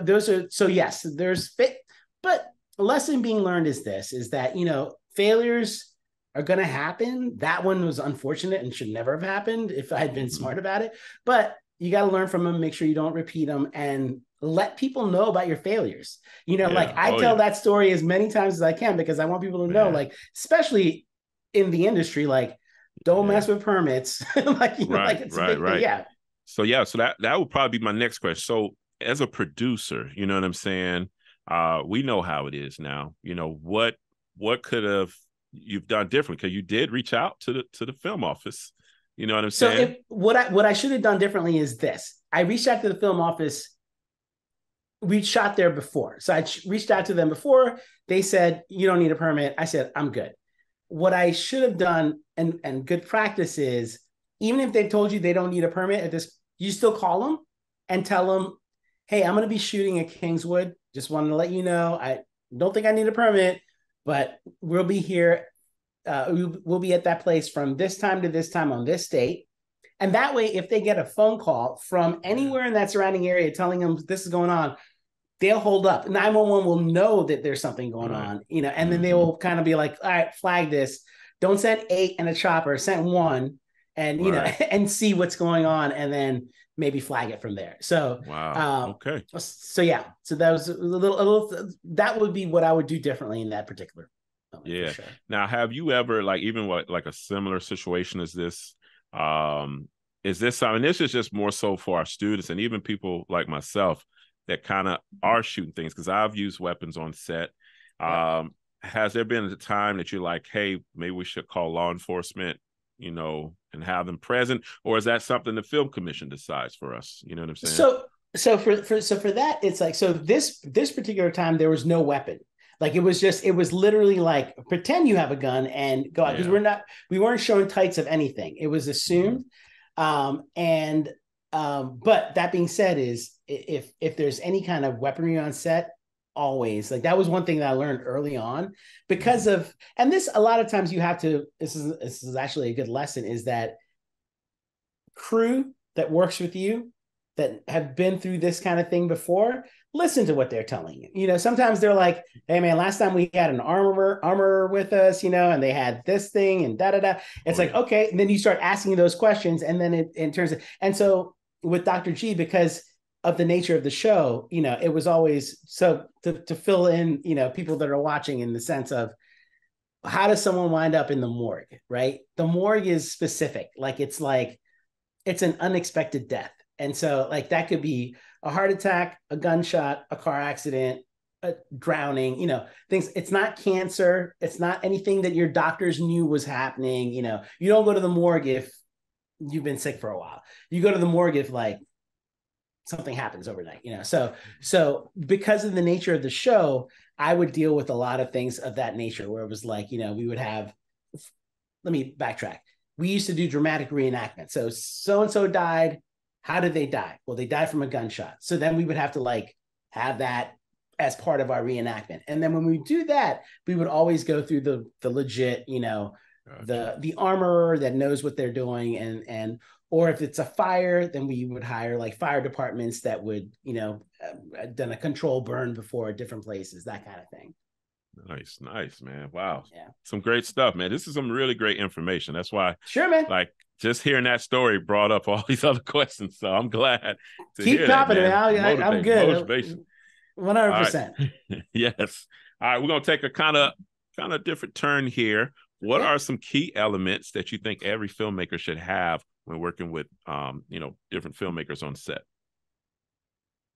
those are, so yes, there's fit, but a lesson being learned is that, failures are going to happen. That one was unfortunate and should never have happened if I had been smart about it. But you got to learn from them, make sure you don't repeat them, and let people know about your failures. Like Yeah. I Oh tell yeah. that story as many times as I can because I want people to know, Man. like, especially in the industry, like, don't Yeah. mess with permits. Like, Right. like it's a Right. big thing. Right. Yeah. So yeah, so that would probably be my next question. So as a producer, you know what I'm saying? We know how it is now. What could have you've done different? Because you did reach out to the film office. You know what I'm So saying? if what I should have done differently is this: I reached out to the film office. We shot there before, so I reached out to them before. They said you don't need a permit. I said I'm good. What I should have done, and good practice is, even if they've told you they don't need a permit at this, you still call them and tell them, hey, I'm going to be shooting at Kingswood. Just wanted to let you know, I don't think I need a permit, but we'll be here. We'll be at that place from this time to this time on this date. And that way, if they get a phone call from Yeah. anywhere in that surrounding area telling them this is going on, they'll hold up. 911 will know that there's something going Right. on, and then they Mm-hmm. will kind of be like, all right, flag this. Don't send 8 and a chopper, send 1, and Right. and see what's going on, and then maybe flag it from there. So Wow. Okay. yeah. So that was a little that would be what I would do differently in that particular moment for Yeah. sure. Now, have you ever like even what like a similar situation as this? Is this something? This is just more so for our students and even people like myself that kind of are shooting things because I've used weapons on set. Yep. Has there been a time that you're like, hey, maybe we should call law enforcement, and have them present, or is that something the film commission decides for us? You know what I'm saying? So for that, it's like, so this particular time there was no weapon. Like it was literally like, pretend you have a gun and go out, because Yeah. we weren't showing tights of anything. It was Mm-hmm. assumed. And but that being said, is if there's any kind of weaponry on set, always, like, that was one thing that I learned early on, because Mm-hmm. of, and this, a lot of times you have to, this is actually a good lesson, is that crew that works with you that have been through this kind of thing before, listen to what they're telling you. Sometimes they're like, hey man, last time we had an armor with us, and they had this thing and da da da. It's Oh like, yeah. okay. And then you start asking those questions, and then it turns, and so with Dr. G, because of the nature of the show, it was always, so to fill in, people that are watching, in the sense of, how does someone wind up in the morgue, right? The morgue is specific. It's an unexpected death. And so, like, that could be a heart attack, a gunshot, a car accident, a drowning, things. It's not cancer. It's not anything that your doctors knew was happening. You don't go to the morgue if you've been sick for a while. You go to the morgue if, like, something happens overnight, So because of the nature of the show, I would deal with a lot of things of that nature, where it was like, we would have, let me backtrack. We used to do dramatic reenactment. So and so died. How did they die? Well, they died from a gunshot. So then we would have to, like, have that as part of our reenactment. And then when we do that, we would always go through the legit, Gotcha. the armorer that knows what they're doing, and or if it's a fire, then we would hire, like, fire departments that would, done a control burn before at different places, that kind of thing. Nice, nice, man. Wow. Yeah. Some great stuff, man. This is some really great information. That's why, Sure, man. like, just hearing that story brought up all these other questions. So I'm glad to Keep hear that, copping it, man. man. I'm Motivate, good. motivation. All right. 100%. Yes. All right. We're gonna take a kind of different turn here. What Yeah. are some key elements that you think every filmmaker should have when working with different filmmakers on set?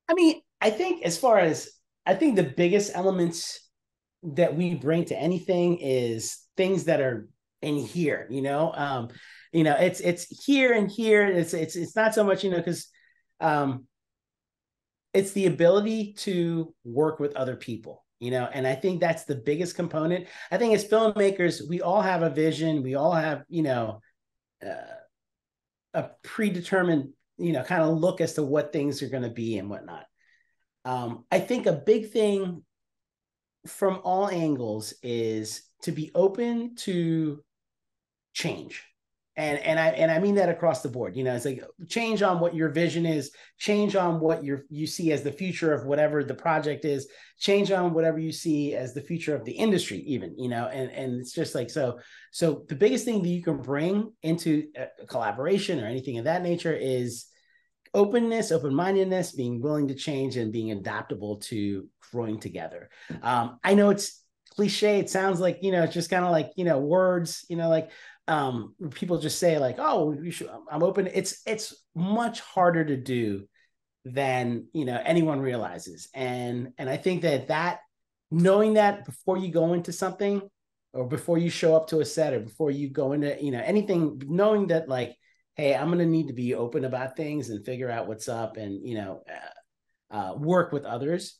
I mean, I think the biggest elements that we bring to anything is things that are in here, it's here and here. It's not so much, because um it's the ability to work with other people, and I think that's the biggest component. I think as filmmakers, we all have a vision, we all have, uh, a predetermined, kind of look as to what things are going to be and whatnot. I think a big thing from all angles is to be open to change. And I mean that across the board. It's like, change on what your vision is, change on what you see as the future of whatever the project is, change on whatever you see as the future of the industry, even, and it's just like, so the biggest thing that you can bring into a collaboration or anything of that nature is openness, open-mindedness, being willing to change, and being adaptable to growing together. I know it's cliche. It sounds like, it's just kind of like, words, like people just say like, oh, I'm open. It's much harder to do than, anyone realizes. And I think that knowing that before you go into something, or before you show up to a set, or before you go into, anything, knowing that like, hey, I'm going to need to be open about things and figure out what's up, and, work with others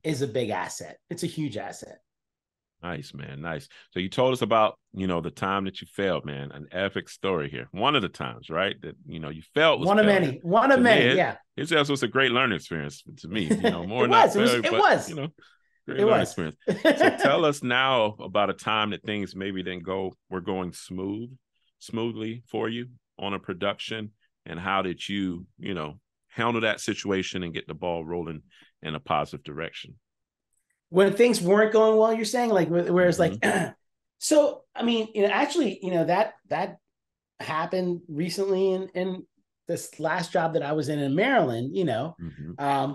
is a big asset. It's a huge asset. Nice, man. Nice. So you told us about, the time that you failed, man. An epic story here. One of the times, right? That, you felt was one of failure. many. One of many. Yeah. It just was a great learning experience to me, more it not was. failure, It but, was. Great it learning was. experience. So tell us now about a time that things maybe were going smoothly for you on a production, and how did you, handle that situation and get the ball rolling in a positive direction? When things weren't going well, you're saying, like, where it's like, so, I mean, actually, that happened recently in this last job that I was in Maryland,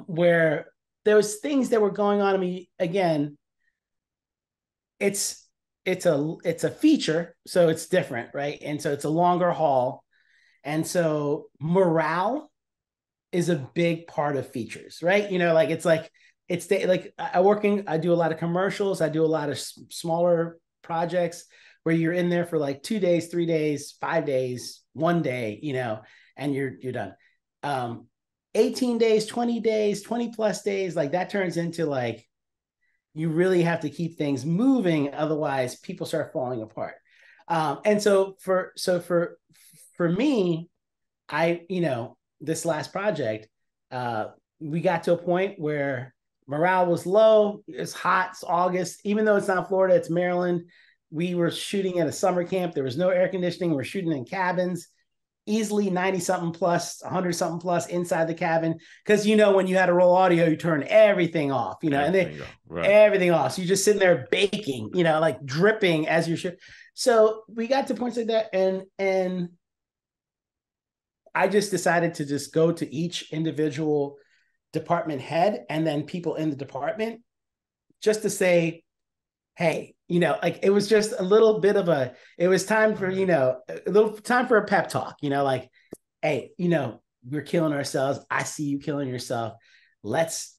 where there was things that were going on. I mean, again, it's a feature, so it's different, right? And so it's a longer haul. And so morale is a big part of features, right? I do a lot of commercials. I do a lot of smaller projects where you're in there for like 2 days, 3 days, 5 days, 1 day, and you're done. 18 days, 20 days, 20 plus days, like that turns into like, you really have to keep things moving. Otherwise people start falling apart. And so for me, this last project, we got to a point where morale was low. It's hot. It's August. Even though it's not Florida, it's Maryland. We were shooting at a summer camp. There was no air conditioning. We're shooting in cabins, easily 90 something plus, 100 something plus inside the cabin. Because, when you had to roll audio, you turn everything off, everything off. So you're just sitting there baking, like dripping as you should. So we got to points like that. And I just decided to just go to each individual department head and then people in the department, just to say, hey, like it was just a little bit of it was time for, a little time for a pep talk, like, hey, we're killing ourselves. I see you killing yourself. Let's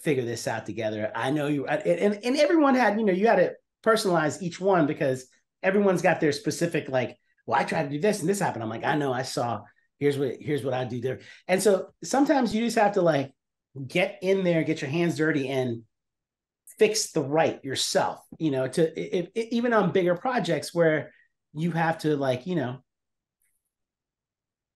figure this out together. I know you, and everyone had, you had to personalize each one, because everyone's got their specific, like, well, I tried to do this and this happened. I'm like, I know, I saw, here's what I do there. And so sometimes you just have to like get in there, get your hands dirty and fix the right yourself, even on bigger projects where you have to like,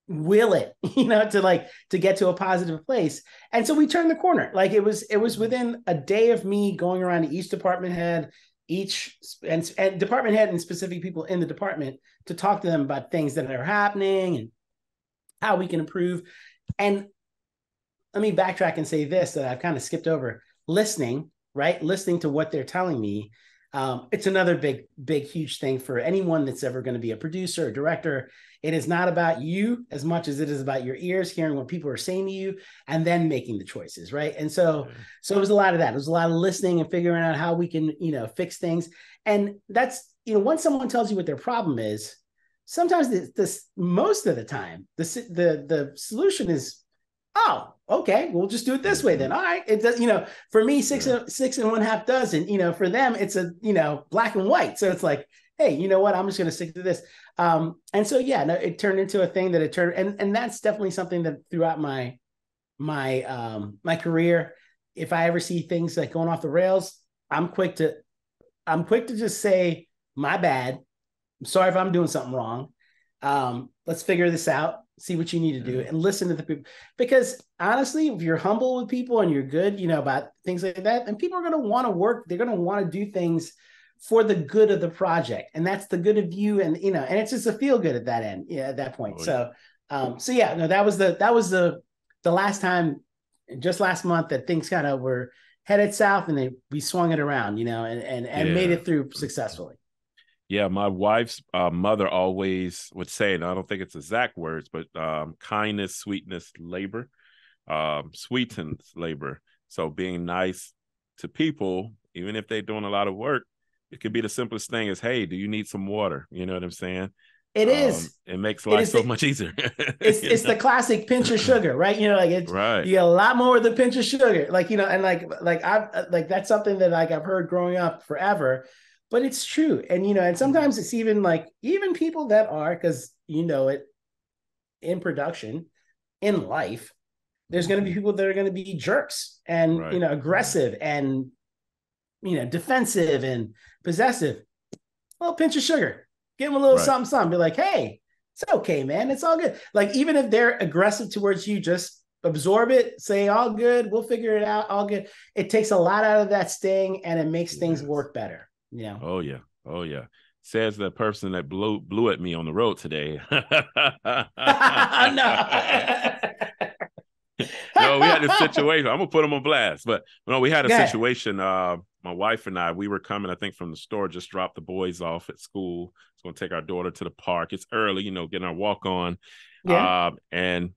will it, to get to a positive place. And so we turned the corner. Like it was within a day of me going around to each department head, and department head and specific people in the department, to talk to them about things that are happening and how we can improve. And let me backtrack and say this, that I've kind of skipped over: listening, right? Listening to what they're telling me. It's another big, huge thing for anyone that's ever going to be a producer or director. It is not about you as much as it is about your ears, hearing what people are saying to you, and then making the choices, right? And so it was a lot of that. It was a lot of listening and figuring out how we can, fix things. And that's, once someone tells you what their problem is, sometimes most of the time, the solution is, oh, okay, we'll just do it this way then. All right. It does, for me, six and 1/2 dozen, for them, it's a, black and white. So it's like, hey, you know what? I'm just going to stick to this. And so, it turned into a thing and that's definitely something that throughout my career, if I ever see things like going off the rails, I'm quick to just say, my bad. I'm sorry if I'm doing something wrong. Let's figure this out, see what you need to do, and listen to the people. Because honestly, if you're humble with people and you're good, about things like that, then people are going to want to work. They're going to want to do things for the good of the project. And that's the good of you. And, and it's just a feel good at that end. Yeah. At that point. That was the last time, just last month, that things kind of were headed south, and we swung it around, and made it through successfully. Yeah, my wife's mother always would say, and I don't think it's exact words, but kindness, sweetness, labor, sweetens labor. So being nice to people, even if they're doing a lot of work, it could be the simplest thing as, hey, do you need some water? You know what I'm saying? It is. It makes It life is so the much easier. it's the classic pinch of sugar, right? Like it's Right. you get a lot more with a pinch of sugar. Like, and like I've like that's something that like I've heard growing up forever, but it's true. And and sometimes it's even like even people that are, because it in production, in life, there's going to be people that are going to be jerks and Right. aggressive and defensive and possessive. A little pinch of sugar, give them a little Right. something, something. Be like, hey, it's okay, man. It's all good. Like, even if they're aggressive towards you, just absorb it, say, all good. We'll figure it out. All good. It takes a lot out of that sting and it makes things Yes. work better. Oh yeah. Oh yeah. Says the person that blew at me on the road today. No. No, we had this situation. I'm gonna put them on blast, but no, we had a Yeah. situation. My wife and I, we were coming, I think, from the store, just dropped the boys off at school. It's gonna take our daughter to the park. It's early, getting our walk on. Yeah. And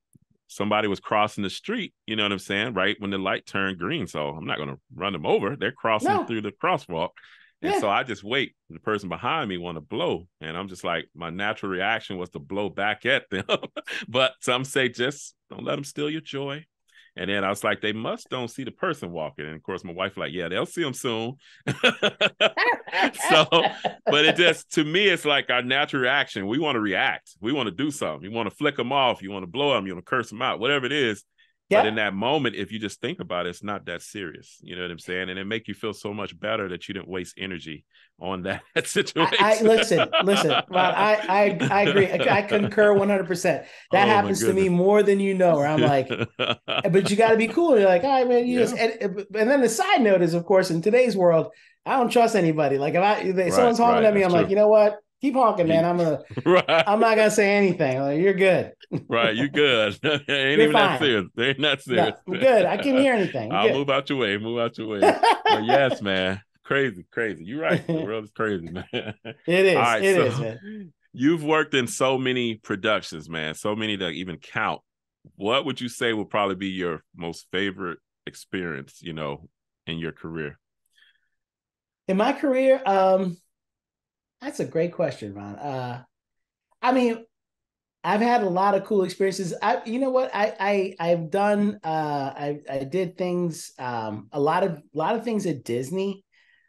somebody was crossing the street, you know what I'm saying, right when the light turned green. So I'm not gonna run them over. They're crossing No. through the crosswalk. And Yeah. so I just wait. The person behind me want to blow. And I'm just like, my natural reaction was to blow back at them. But some say just don't let them steal your joy. And then I was like, they must don't see the person walking. And of course, my wife like, yeah, they'll see them soon. So, but it just, to me, it's like our natural reaction. We want to react. We want to do something. You want to flick them off. You want to blow them. You want to curse them out, whatever it is. But in Yep. that moment, if you just think about it, it's not that serious. You know what I'm saying? And it make you feel so much better that you didn't waste energy on that situation. I listen, Ron. I agree. I concur 100%. That Oh my happens to me goodness. more than you know. Where I'm like, but you got to be cool. You're like, all right, man. Yeah. And then the side note is, of course, in today's world, I don't trust anybody. Like if Right, someone's honking at me, that's I'm true. like, you know what? Keep honking, man. Right, I'm not gonna say anything. Like, you're good. right. You good. Ain't You're even that fine. serious. They ain't that No, serious. I'm good. I can't hear anything. I'm I'll good. move out your way. Move out your way. But yes, man. Crazy, crazy. You're right. The It world is crazy, man. All is. right. It is, So man. you've worked in so many productions, man. So many that even count. What would you say would probably be your most favorite experience, in your career? In my career, that's a great question, Ron. I mean, I've had a lot of cool experiences. You know what? I've done. I did things. A lot of things at Disney.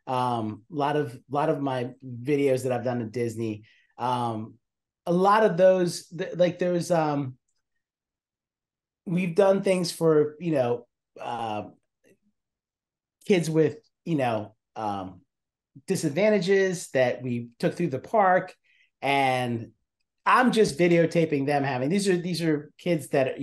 A lot of my videos that I've done at Disney. A lot of those, like there's we've done things for kids with disadvantages that we took through the park, and I'm just videotaping them having these are kids that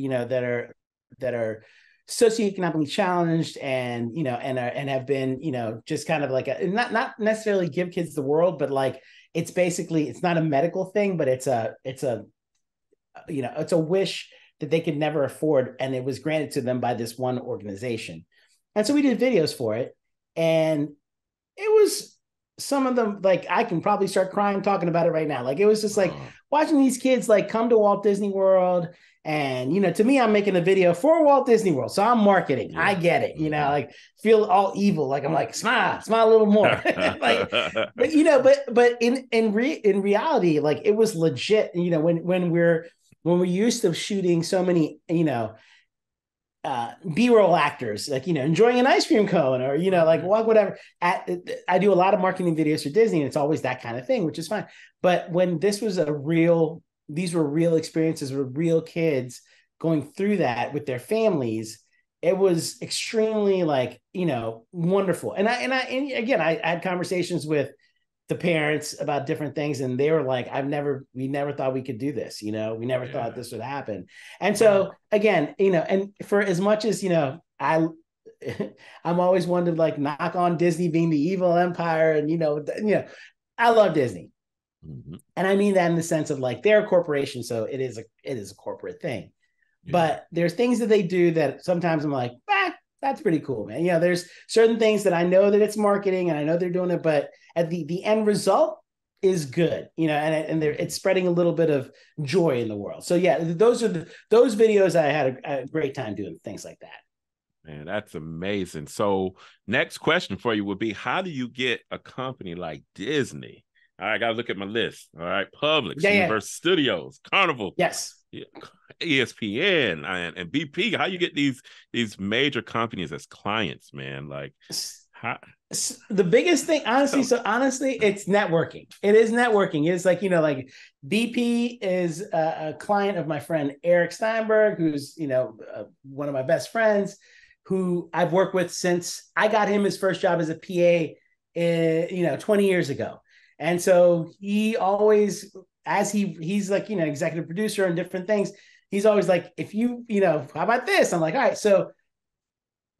are socioeconomically challenged and and have been just kind of like not necessarily give kids the world, but like it's basically it's not a medical thing, but it's a wish that they could never afford, and it was granted to them by this one organization. And so we did videos for it, and it was some of them, like I can probably start crying talking about it right now. Like it was just like watching these kids like come to Walt Disney World. And to me, I'm making a video for Walt Disney World, so I'm marketing. Yeah. I get it. Like feel all evil. Like I'm like smile a little more. Like, but in reality, like it was legit. When we used to shooting so many B-roll actors, like enjoying an ice cream cone, or like whatever. I do a lot of marketing videos for Disney, and it's always that kind of thing, which is fine. But when these were real experiences with real kids going through that with their families, it was extremely like wonderful. And again, I had conversations with the parents about different things, and they were like, we never thought we could do this. We never thought this would happen. And so again, and for as much as, I'm always one to like knock on Disney being the evil empire. And, I love Disney. Mm-hmm. And I mean that in the sense of like they're a corporation. So it is a corporate thing, but there's things that they do that sometimes I'm like, that's pretty cool, man. There's certain things that I know that it's marketing and I know they're doing it, but at the end result, is good, and it's spreading a little bit of joy in the world. So yeah, those videos. I had a great time doing things like that. Man, that's amazing. So next question for you would be, how do you get a company like Disney? All right, I got to look at my list. All right, Publix, Universal Studios, Carnival, yes, ESPN, and BP. How you get these major companies as clients, man? Like, how? The biggest thing, honestly, it's networking. It is networking. It's like, like BP is a client of my friend Eric Steinberg, who's, one of my best friends, who I've worked with since I got him his first job as a PA, 20 years ago. And so he always, as he's like, executive producer and different things, he's always like, if you, how about this? I'm like, all right. So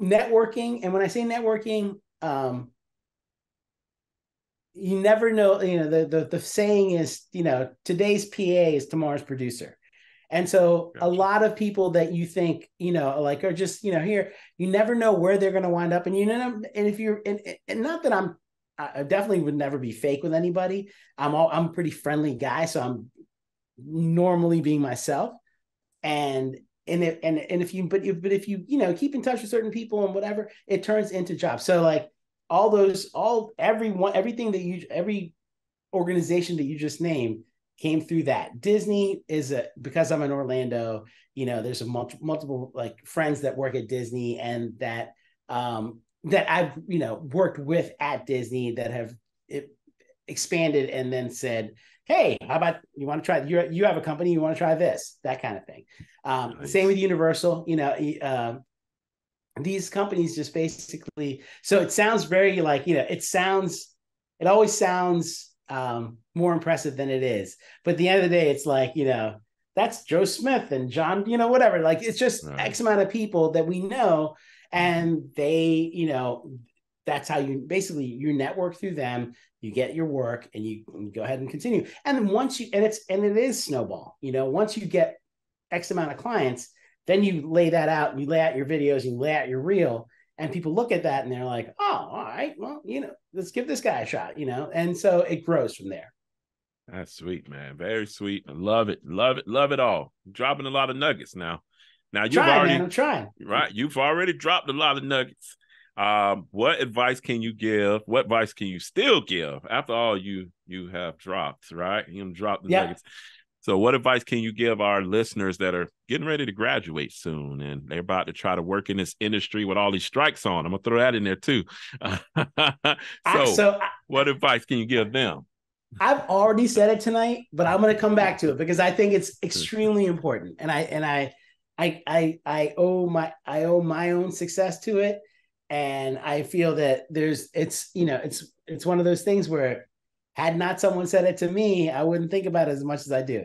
networking. And when I say networking, you never know, the saying is, today's PA is tomorrow's producer. And so a lot of people that you think, like, are just, here, you never know where they're going to wind up. And, and if you're, and not that I definitely would never be fake with anybody. I'm a pretty friendly guy. So I'm normally being myself. If you keep in touch with certain people and whatever, it turns into jobs. So like every organization that you just named came through that. Disney is because I'm in Orlando, there's multiple like friends that work at Disney and that I've, worked with at Disney that have expanded and then said, hey, how about you want to try, you have a company, you want to try this, that kind of thing. Nice. Same with Universal, these companies just basically, so it sounds very like, it always sounds more impressive than it is. But at the end of the day, it's like, that's Joe Smith and John, whatever. Like, it's just right. X amount of people that we know. And they, that's how you network through them, you get your work and you go ahead and continue. And then once it is snowball, once you get X amount of clients, then you lay that out and you lay out your videos, and you lay out your reel, and people look at that and they're like, oh, all right, well, let's give this guy a shot, and so it grows from there. That's sweet, man. Very sweet. I love it. Love it. Love it all. Dropping a lot of nuggets now. Now I'm trying. Right. You've already dropped a lot of nuggets. What advice can you give? What advice can you still give after all you have dropped, right? You dropped the nuggets. So what advice can you give our listeners that are getting ready to graduate soon and they're about to try to work in this industry with all these strikes on? I'm going to throw that in there too. What advice can you give them? I've already said it tonight, but I'm going to come back to it because I think it's extremely important. And I owe my own success to it. And I feel that it's one of those things where had not someone said it to me, I wouldn't think about it as much as I do.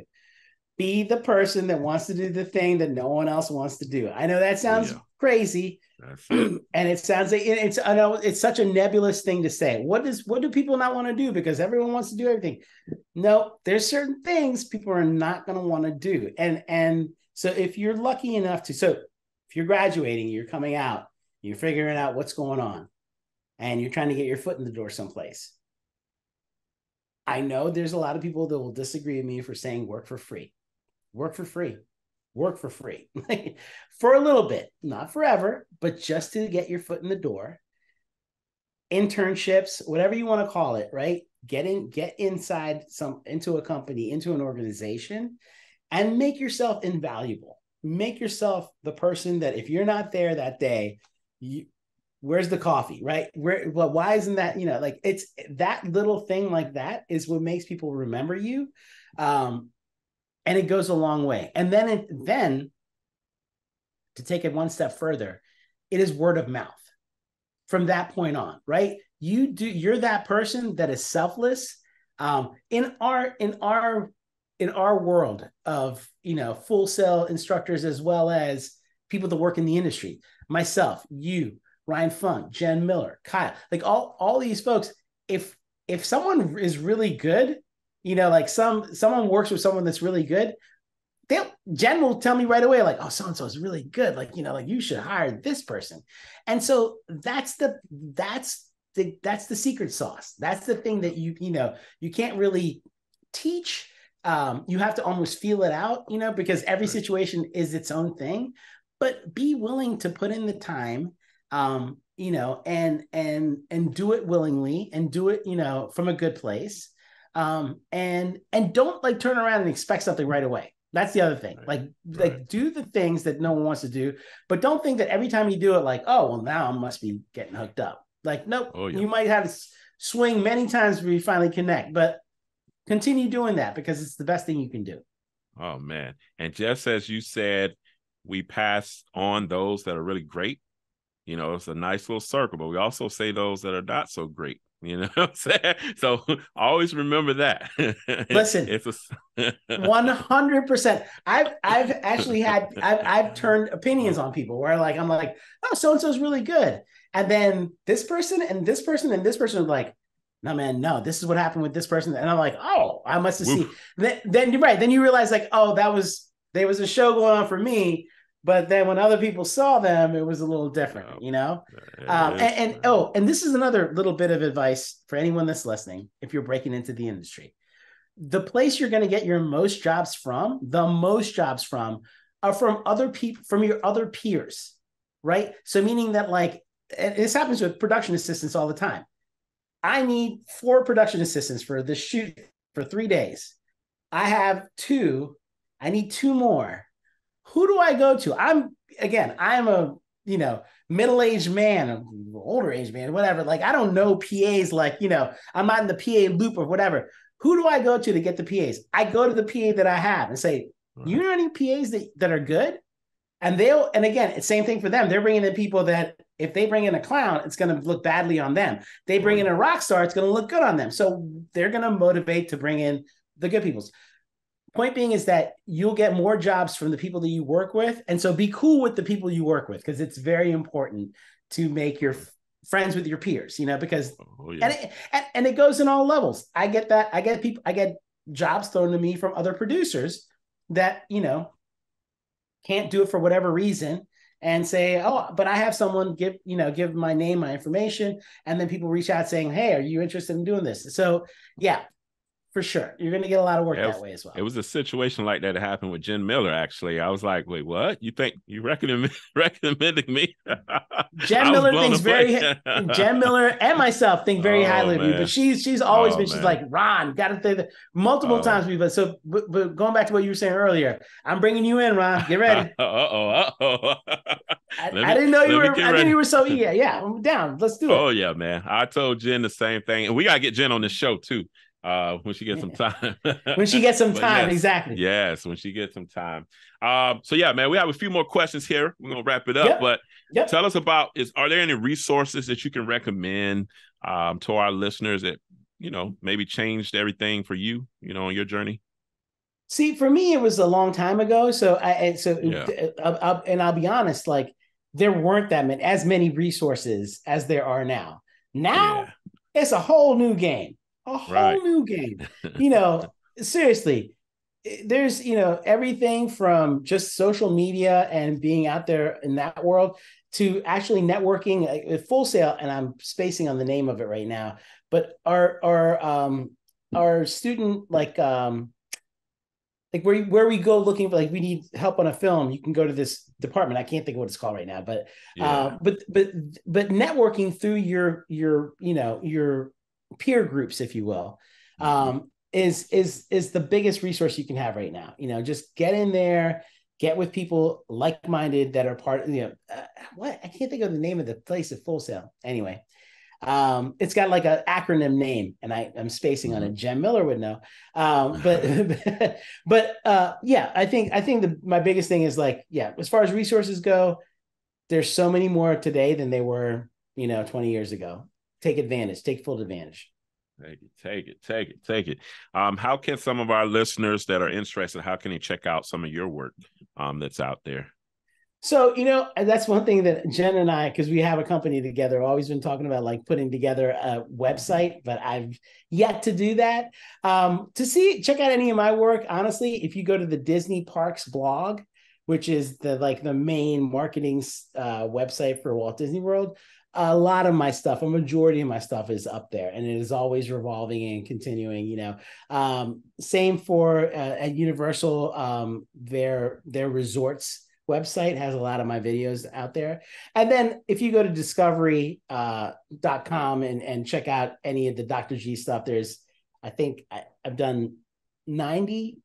Be the person that wants to do the thing that no one else wants to do. I know that sounds crazy. That's it. And it sounds like I know it's such a nebulous thing to say. What do people not want to do? Because everyone wants to do everything. No, there's certain things people are not going to want to do. And so if you're lucky enough if you're graduating, you're coming out, you're figuring out what's going on, and you're trying to get your foot in the door someplace. I know there's a lot of people that will disagree with me for saying work for free. Work for free. Work for free. For a little bit, not forever, but just to get your foot in the door. Internships, whatever you want to call it, right? Get inside into a company, into an organization, and make yourself invaluable. Make yourself the person that if you're not there that day, where's the coffee, right? Why isn't that, like it's that little thing like that is what makes people remember you. And it goes a long way. And then to take it one step further, it is word of mouth from that point on, right? You're that person that is selfless. In our world of, full sale instructors, as well as people that work in the industry, myself, you, Ryan Funk, Jen Miller, Kyle, like all these folks, if someone is really good, like someone works with someone that's really good, Jen will tell me right away, like, oh, so-and-so is really good. Like, like you should hire this person. And so that's that's the secret sauce. That's the thing that you can't really teach. You have to almost feel it out, because every situation is its own thing. But be willing to put in the time, and do it willingly, and do it, from a good place. And don't like turn around and expect something right away. That's the other thing. Like do the things that no one wants to do, but don't think that every time you do it, like, oh, well, now I must be getting hooked up. Like, nope, you might have to swing many times before you finally connect, but continue doing that because it's the best thing you can do. Oh, man. And just as you said, we pass on those that are really great. It's a nice little circle, but we also say those that are not so great. You know what I'm saying? So always remember that. Listen, it's 100%. I've turned opinions on people where I'm like, oh, so-and-so is really good. And then this person and this person and this person are like, no, man, no, this is what happened with this person. And I'm like, oh, I must have seen. Then you're right. Then you realize like, oh, there was a show going on for me. But then when other people saw them, it was a little different, and this is another little bit of advice for anyone that's listening. If you're breaking into the industry, the place you're going to get your most jobs from, are from other people, from your other peers, right? So meaning that this happens with production assistants all the time. I need 4 production assistants for this shoot for 3 days. I have 2. I need 2 more. Who do I go to? I am a, middle-aged man, older-aged man, whatever. Like, I don't know PAs, I'm not in the PA loop or whatever. Who do I go to get the PAs? I go to the PA that I have and say, you know any PAs that are good? And again, it's same thing for them. They're bringing in people that if they bring in a clown, it's going to look badly on them. They bring in a rock star, it's going to look good on them. So they're going to motivate to bring in the good people. Point being is that you'll get more jobs from the people that you work with. And so be cool with the people you work with, because it's very important to make your friends with your peers, because and it goes in all levels. I get that. I get jobs thrown to me from other producers that, can't do it for whatever reason and say, oh, but I have someone give my name, my information. And then people reach out saying, hey, are you interested in doing this? So yeah, for sure. You're going to get a lot of work that way as well. It was a situation like that happened with Jen Miller, actually. I was like, wait, what? You think you recommended me? Jen Miller and myself think very highly of you, but she's always been, she's like, Ron, got to say that multiple times. But going back to what you were saying earlier, I'm bringing you in, Ron. Get ready. I didn't know you were, I think you were so, yeah, I'm down. Let's do it. Oh yeah, man. I told Jen the same thing. And we got to get Jen on this show too. When she gets some time. When she gets some time, yes, exactly. Yes, when she gets some time. So yeah, man, we have a few more questions here. We're gonna wrap it up, but tell us about are there any resources that you can recommend to our listeners that maybe changed everything for you, on your journey? See, for me, it was a long time ago. And I'll be honest, there weren't as many resources as there are now. Now it's a whole new game. A whole new game. Seriously, there's, everything from just social media and being out there in that world to actually networking with Full Sail. And I'm spacing on the name of it right now, but our student, where we go looking for, we need help on a film, you can go to this department. I can't think of what it's called right now, but networking through your peer groups, if you will, is the biggest resource you can have right now. Just get in there, get with people like-minded that are part of, I can't think of the name of the place at Full Sail. Anyway, it's got an acronym name, and I'm spacing on it. Jen Miller would know. I think my biggest thing is as far as resources go, there's so many more today than they were, 20 years ago. Take full advantage. Take it. How can some of our listeners that are interested, how can they check out some of your work that's out there? So, that's one thing that Jen and I, because we have a company together, always been talking about putting together a website, but I've yet to do that. Check out any of my work. Honestly, if you go to the Disney Parks blog, which is the main marketing website for Walt Disney World, a lot of my stuff, a majority of my stuff is up there, and it is always revolving and continuing. Same for at Universal, their resorts website has a lot of my videos out there. And then if you go to discovery.com and check out any of the Dr. G stuff, I think I've done 90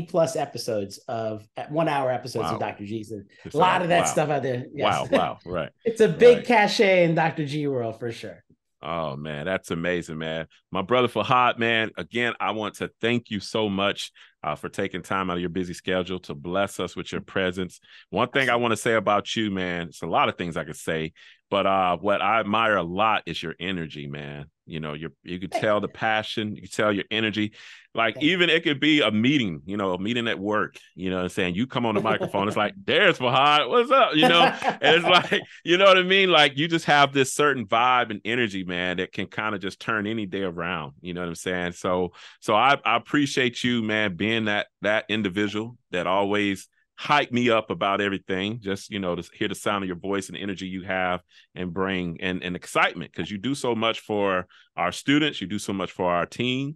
plus episodes of 1 hour episodes of Dr. G's. And a lot of that stuff out there. Yes. Wow. Right. It's a big cachet in Dr. G world for sure. Oh, man, that's amazing, man. My brother Fahad, man, again, I want to thank you so much for taking time out of your busy schedule to bless us with your presence. One thing I want to say about you, man, it's a lot of things I could say, but what I admire a lot is your energy, man. You could tell the passion, you can tell your energy. Like even it could be a meeting, a meeting at work, what I'm saying? You come on the microphone, it's like, there's Fahad, what's up? And it's like, you know what I mean? Like you just have this certain vibe and energy, man, that can kind of just turn any day around. You know what I'm saying? So I appreciate you, man, being that individual that always hype me up about everything, just to hear the sound of your voice and the energy you have and bring and excitement, because you do so much for our students, you do so much for our team,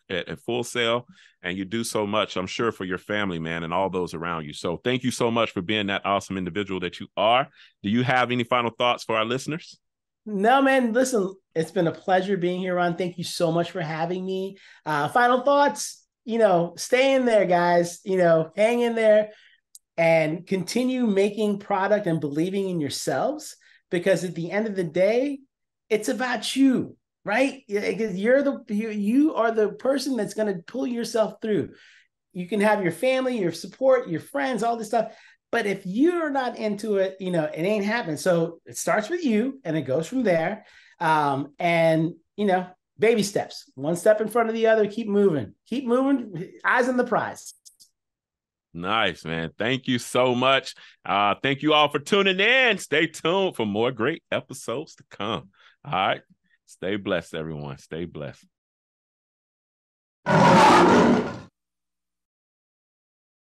at Full Sail, and you do so much, I'm sure, for your family, man, and all those around you. So thank you so much for being that awesome individual that you are. Do you have any final thoughts for our listeners? No, man, listen, it's been a pleasure being here, Ron. Thank you so much for having me. Final thoughts, stay in there, guys, hang in there and continue making product and believing in yourselves, because at the end of the day, it's about you, right? You are the person that's going to pull yourself through. You can have your family, your support, your friends, all this stuff. But if you're not into it, it ain't happening. So it starts with you and it goes from there. Baby steps, one step in front of the other, keep moving, eyes on the prize. Nice, man. Thank you so much. Thank you all for tuning in. Stay tuned for more great episodes to come. All right. Stay blessed, everyone. Stay blessed.